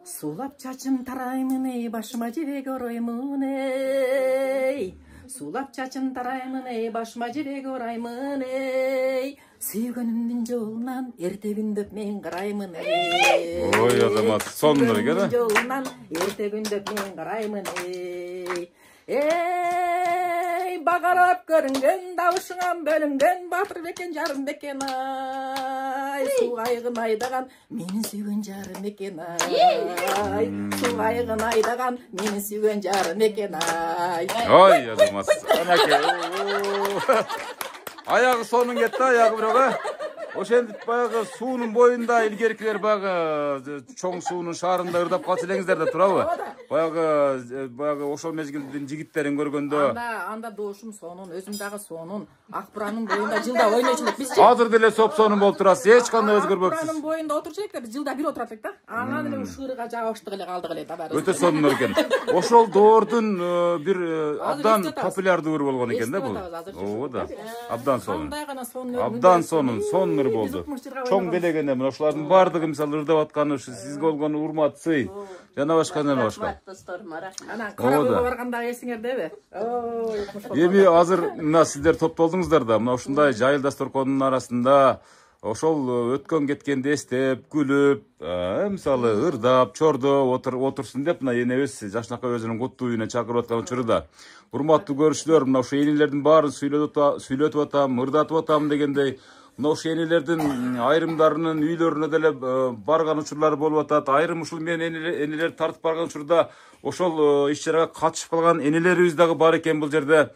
Сулап чачым тараймын эй, башыма жибек ороймун эй. Сулап чачым тараймын эй, башыма жибек ораймын эй. Сүйгөнүмдүн жолунан эрте күндөп мен караймын эй. Ой, азамат, сонун экен да. Жолунан эрте күндөп мен караймын эй. Эй, багарап көрүнгөн, дабышыңан бөлүнгөн, батыр бекен, жарым бекен ай. Суу кайыгын айдаган, менин сүйгөн жарым экен ай. Суу кайыгын айдаган, менин сүйгөн жарым экен ай. Ой, азамат, анакей. Аяғы сонун кетти, аяғы бирок. Ошентип баягы суунун боюнда илгеркилер баягы чоң суунун шаарында ырдап калчу элеңиздер да турабы? Баягы ошол мезгилдин жигиттерин көргөндө. Анда доошум сонун, өзүм дагы сонун, Акбуранын боюнда жылда ойночу элек биз. Азыр деле соп-сонун болуп турасыз, эч кандай өзгөрбөпсүз. Акбуранын боюнда отурчу элек да биз жылда бир отурат элек да. Анан эле ушырга жабыштык эле калдык эле да баары. Өтө сонун экен. Ошол доордун бир абдан популярдуу ыр болгон экен да бул. Ооба да. Абдан сонун. Абдан сонун болду. Чоң делегенде мына ушулардын баардыгы мисалы ырдап атканы ушу сизге болгон урмат, сый жана башка. Анан карабойго барганда эсиңердеби? Ой, эми азыр мына сиздер топтолдуңуздар да мына ушундай жайыл дасторконунун арасында ошол өткөн кеткенди эстеп, күлүп, мисалы ырдап, чордоп отурсун деп мына энебиз Жашнакай өзүнүн куттуу үйүнө чакырып аткан учурда урматтуу көрүүчүлөр, мына ошо энелердин баарын сүйлөтүп атам, ырдатып атам дегендей мына ошо энелердин айрымдарынын үйлөрүнө деле барган учурлар болуп атат. Айрым ушул менен энелер тартып барган учурда ошол иш-чарага катышып калган энелерибиз дагы бар экен бул жерде.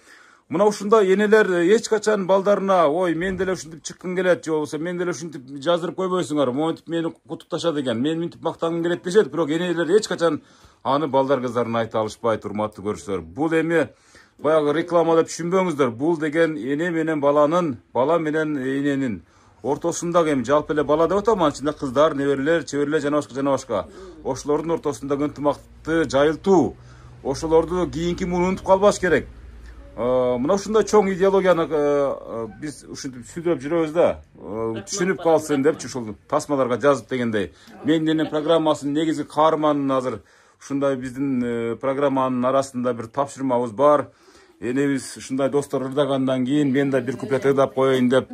Мына ушундай энелер эч качан балдарына, ой, мен деле ушинтип чыккым келет, же болбосо мен деле ушинтип жаздырып койбойсуңар, монтип мени куттукташат экен, мен мынтип мактангым келет дешет, бирок энелер эч качан аны балдар кыздарына айта алышпайт, урматтуу көрүүчүлөр. Бул эми баягы реклама деп түшүнбөңүздөр. Бул деген эне менен баланын, бала менен эненин ортосундагы эми жалпы эле бала деп атам, ачында кыздар, неберелер, чеберлер жана башка. Ошолордун ортосундагы ынтымакты жайылтуу, ошолорду кийинки муну унутуп калбаш керек. Мына ушундай чоң идеологияны биз ушинтип сүйлөп жүрөбүз да, түшүнүп калсын депчи ушул тасмаларга жазып дегендей. Менин программасынын негизги каарманы азыр ушундай биздин программанын арасында бир тапшырмабыз бар. Энебиз ушундай достор ырдагандан кийин мен да бир куплет ырдап коеюн деп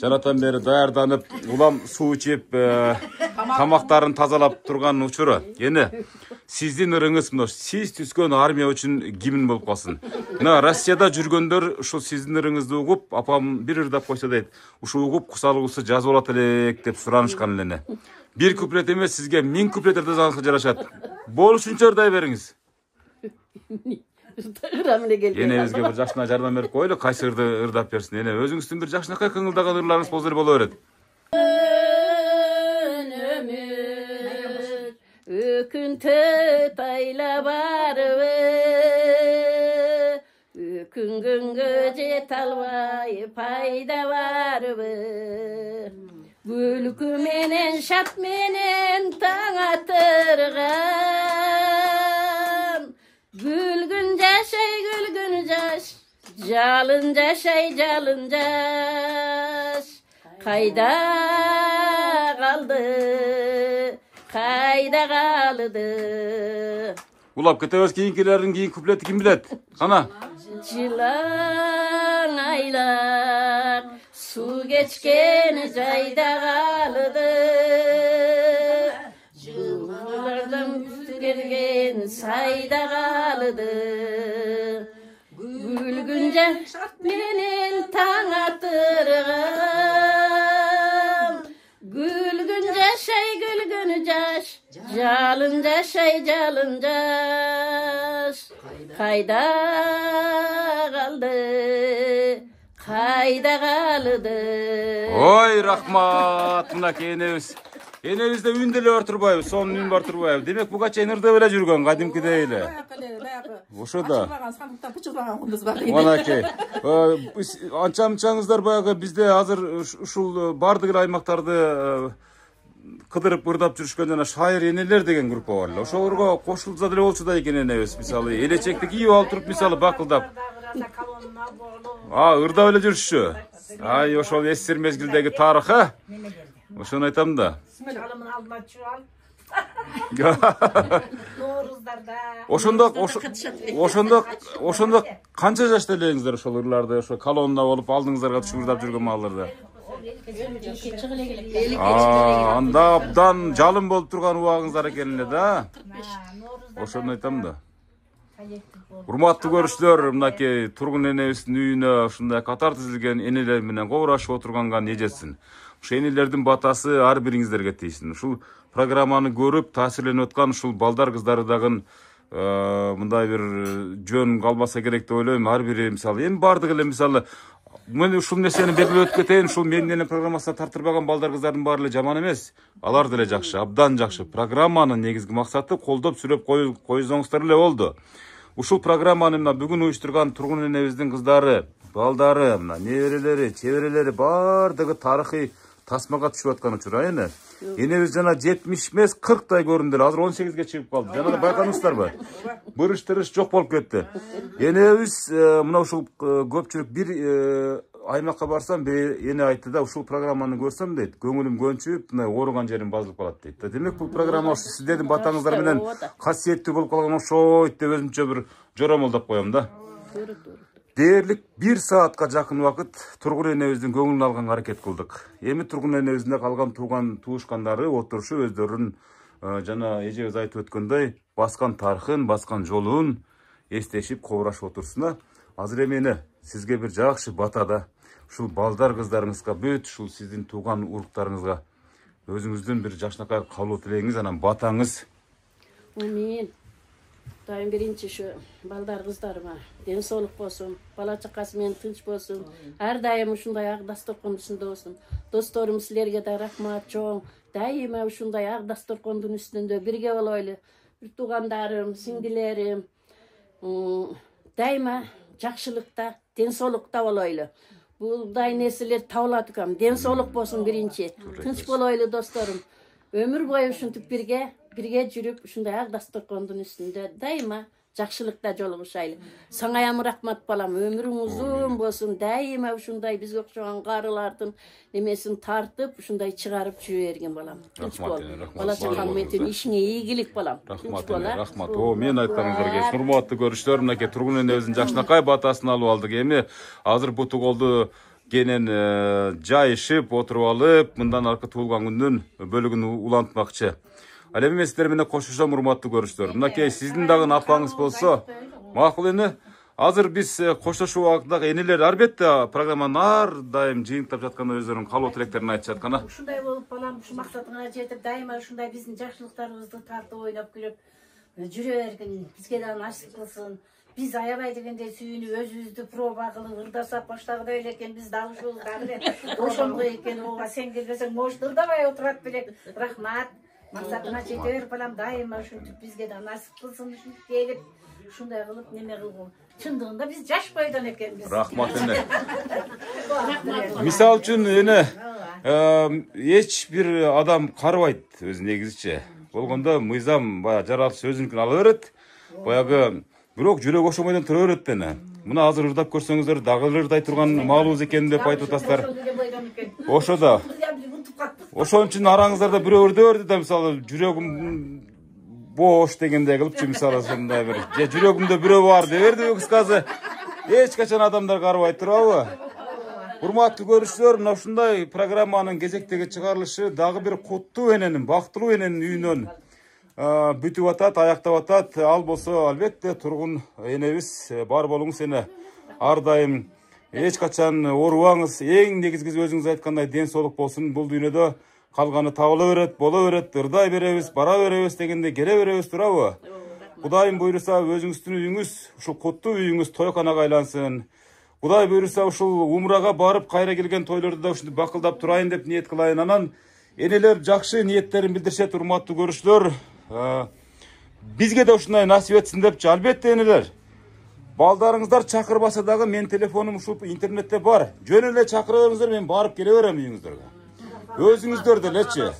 жанатан бери даярданып, улам суу ичип, тамактарын тазалап турган учуру. Эне сиздин ырыңыз мына сиз түзгөн армия үчүн гимн болуп калсын. Мына Россияда жүргөндөр ушул сиздин ырыңызды угуп, апам бир ырдап койсо дейт, ушу угуп кусалыгысы жазып алат элек деп суранышкан эле. Бир куплет эмес, сизге 1000 куплет ырдасаңыз жарашат. Болушунча ырдай бериңиз. Энебизге бир жакшына жардам берип коелу, кайсы ырды ырдап берсин. Эне өзүңүздүн бир жакшынакай кыңылдаган ырларыңыз болсо боло берет. Ökün töt ayla barıbı, ökün güngöce talvayı payda varıbı. Gülkü menen şat menen taң atırgan. Gülgün jaşay gülgün jaş, jalın jaşay jalın jaş. Kayda kaldı? Kayda kaldı? Ulap ketebez kийинкилердин кийин куплети ким билет? Кана. Жылаң айлар су кечкен жайда kaldı. Жылдардан келген сайда kaldı. Gülgün jaş menen taң atırgan. Gülgün jaşay gülgün jaş, jalın jaşay jalın jaş. Kayda кайда калды. Ой, рахмат, мынакей энебиз. Энебизде үн деле бар турбайбы, сонун үн бар турбайбы. Демек буга чейин ырдап эле жүргөн, кадимкидей эле. Баягы Ошо да. ачылбаган сандыктан пычылбаган кундуз бар дейт. Мынакей. Анча-мынчаңыздар баягы бизде азыр ушул бардык эле аймактарды кыдырып ырдап жүрүшкөн жана шайыр энелер деген группа бар эле. Ошолорго кошулса деле болчу да экен энебиз. Мисалы, элечекти кийип алып туруп, мисалы, бакылдап. Ырдап эле жүрүшчү. Ай, ошол эсир мезгилдеги тарых, Ошону айтам да. Чалымын алдыма түшүп алып. Ошондо канча жашта элеңиздер ошол ырларды, ошо колонна болуп алдыңыздарга түшүп ырдап жүргөн маалдарда? Анда абдан жалым болуп турган убагыңыздар экен эле да. Ошону айтам да. Урматтуу көрүүчүлөр, мынакей тургун энебиздин үйүнө ушундай катар тизилген энелер менен кобурашып отурганга не жетсин. Ушул энелердин батасы ар бириңиздерге тийсин. Ушул программаны көрүп таасирленип аткан ушул балдар кыздары дагы мындай бир жөн калбаса керек деп ойлойм. Ар бири мисалы эми бардык эле мисалы мен ушул нерсени белгилеп өтүп кетейин. Ушул менин эле программасына тартырбаган балдар кыздардын баары эле жаман эмес. Алар деле жакшы, абдан жакшы. Программанын негизги максаты колдоп сүрөп койсоңуздар эле болду. Ушул программаны мына бүгүн уюштурган тургун энебиздин кыздары, балдары, мына неберелери, чеберелери бардыгы тарыхый тасмага түшүп аткан учур эне. Энебиз жана 70 эмес 40тай көрүндү. Азыр 18ге чыгып калды. Жана да байкадыңыздарбы? Бырыш-тырыш жок болуп кетти. Энебиз мына ушул көпчүлүк бир аймакка барсам, эне айтты да, ушул программаны көрсөм дейт, көңүлүм көнчүп, мына ооруган жерим базылып калат дейт. Демек бул программа ушу сиздердин батаңыздар менен касиеттүү болуп калган ошойт деп өзүмчө бир жоромолдоп коем да. Дээрлик 1 саатка жакын убакыт тургун энебиздин көңүлүн алганга аракет кылдык. Эми тургун энебиздин калган туушкандары отурушуп өздөрүн жана эжебиз айтып өткөндөй баскан тарыхын, баскан жолун эстешип кобурашып отурсуна. Азыр эми сизге бир жакшы бата да. Ушул балдар кыздарыңызга, бүт ушул сиздин тууган уруктарыңызга өзүңүздүн бир жакшынакай калуу тилегиңиз, анан батаңыз. Амин. Дайым биринчи ушу балдар кыздарыма ден соолук болсун, бала чакасы менен тынч болсун. Ар дайым ушундай ак дасторкондун үстүндө болсун. Досторум, силерге да рахмат чоң. Дайыма ушундай ак дасторкондун үстүндө бирге болойлу. Бир туугандарым, сиңдилерим, дайыма жакшылыкта, ден соолукта болойлу. Булдай нерселер табылат экен. Ден соолук болсун биринчи. Тынч болойлу досторум. Өмүр бою ушинтип бирге жүрүп, ушундай ак дасторкондун үстүндө дайыма жакшылыкта жолугушайлы. Саңаям рахмат балам, өмүрүң узун болсун. Дайыма ушундай бизге окшогон карылардын немесин тартып, ушундай чыгарып жүрө берген балам. Тынч бол. Бала чакаң менен ишиңе ийгилик балам. Рахмат, рахмат. Мен айтканыңыздарга келип, урматтуу көрүүчүлөр, мынакей тургун энебиздин жакшынакай батасын алып алдык. Эми азыр буту колду кенен жайышып, отуруп алып, мындан аркы туулган күндүн бөлүгүн улантмакчы. Ал эми мен сиздер менен кошушам, урматтуу көрүүчүлөр. Мынакей сиздин дагы апаңыз болсо, макул эне. Азыр биз коштошуу убагындагы энелер албетте программаны ар дайым жыйынтап жатканда өздөрүнүн калуу тилектерин айтышат кана. Ушундай болуп балам, ушу максатыңа жетип, дайыма ушундай биздин жакшылыктарыбызды тартып ойноп күлүп жүрө бергин, бизге да насип кылсын. Биз аябай дегенде сүйүнүп өзүбүздү проба кылып ырдасап баштагыдай эле экен, биз дагы ушул дагы ошондой экен. Ооба сен келбесең, может ырдабай отурат белек. Рахмат. Максатыңа жете бер балам, дайыма ушинтип бизге да насип кылсын, ушинтип келип, ушундай кылып неме кылгын. Чындыгында биз жаш бойдон экенбиз. Рахмат эне. Мисал үчүн эне эч бир адам карыбайт өз негизиче. Болгондо мыйзам баягы жаралыш өзүнүкүн ала берет. Баягы бирок жүрөк ошомойдон тура берет эне. Мына азыр ырдап көрсөңүздөр дагы ырдай турган маалыбыз экен деп айтып атасыздар. Ошо да. Ошон үчүн араңыздарда бирөө ырдап берди да, мисалы жүрөгүм бош дегендей кылыпчы, мисалы сондай бир же жүрөгүмдө бирөө бар деп берди кыскасы. Эч качан адамдар карыбайт турабы? Урматтуу көрүүчүлөр, мына ушундай программанын кезектеги чыгарылышы дагы бир куттуу эненин, бактылуу эненин үйүнөн бүтүп атат, аяктап атат. Ал болсо албетте тургун энебиз, бар болуңуз эне. Ар дайым эч качан оорубаңыз. Эң негизгиси өзүңүз айткандай ден соолук болсун. Бул дүйнөдө калганы табыла берет, боло берет, ырдай беребиз, бара беребиз дегенде келе беребиз турабы? Кудайым буйруса өзүңүздүн үйүңүз, ушул куттуу үйүңүз тойканага айлансын. Кудай буйруса ушул умрага барып кайра келген тойлорду да ушинтип бакылдап турайын деп ниет кылайын. Анан энелер жакшы ниеттерин билдиришет, урматтуу көрүүчүлөр. Бизге да ушундай насип этсин депчи. Албетте энелер. Балдарыңыздар чакырбаса дагы мен телефонум ушул интернетте бар. Жөн эле чакыра бериңиздер, мен барып келе берем үйүңүздөргө. Өзүңүздөр делечи.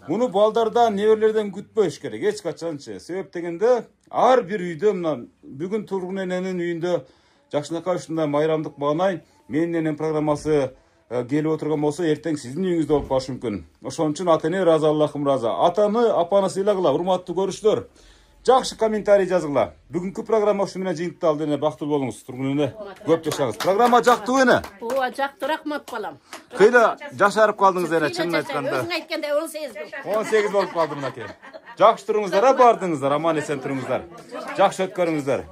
Муну балдардан, неберелерден күтпөш керек, эч качанчы. Себеп дегенде ар бир үйдө мына бүгүн тургун эненин үйүндө жакшынакай ушундай майрамдык маанай менин энем программасы келип отурган болсо, эртең сиздин үйүңүздө болуп калышы мүмкүн. Ошон үчүн ата эне разы, Аллахым разы. Атаны, апаны сыйлагыла, урматтуу көрүүчүлөр. Жакшы комментарий жазгыла. Бүгүнкү программа ушу менен жыйынталды. Эне бактылуу болуңуз, тургун эне. Көп жашаңыз. Программа жактуу эне. Ооба, жактуу, рахмат балам. Кыйла жашарып калдыңыз эне, чынын айтканда. Өзүң айткандай 18 18 болуп калды мынакей. Жакшы туруңуздар, бардыңыздар, аман эсен туруңуздар. Жакшы өткөрүңүздөр.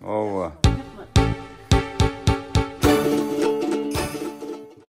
Ооба.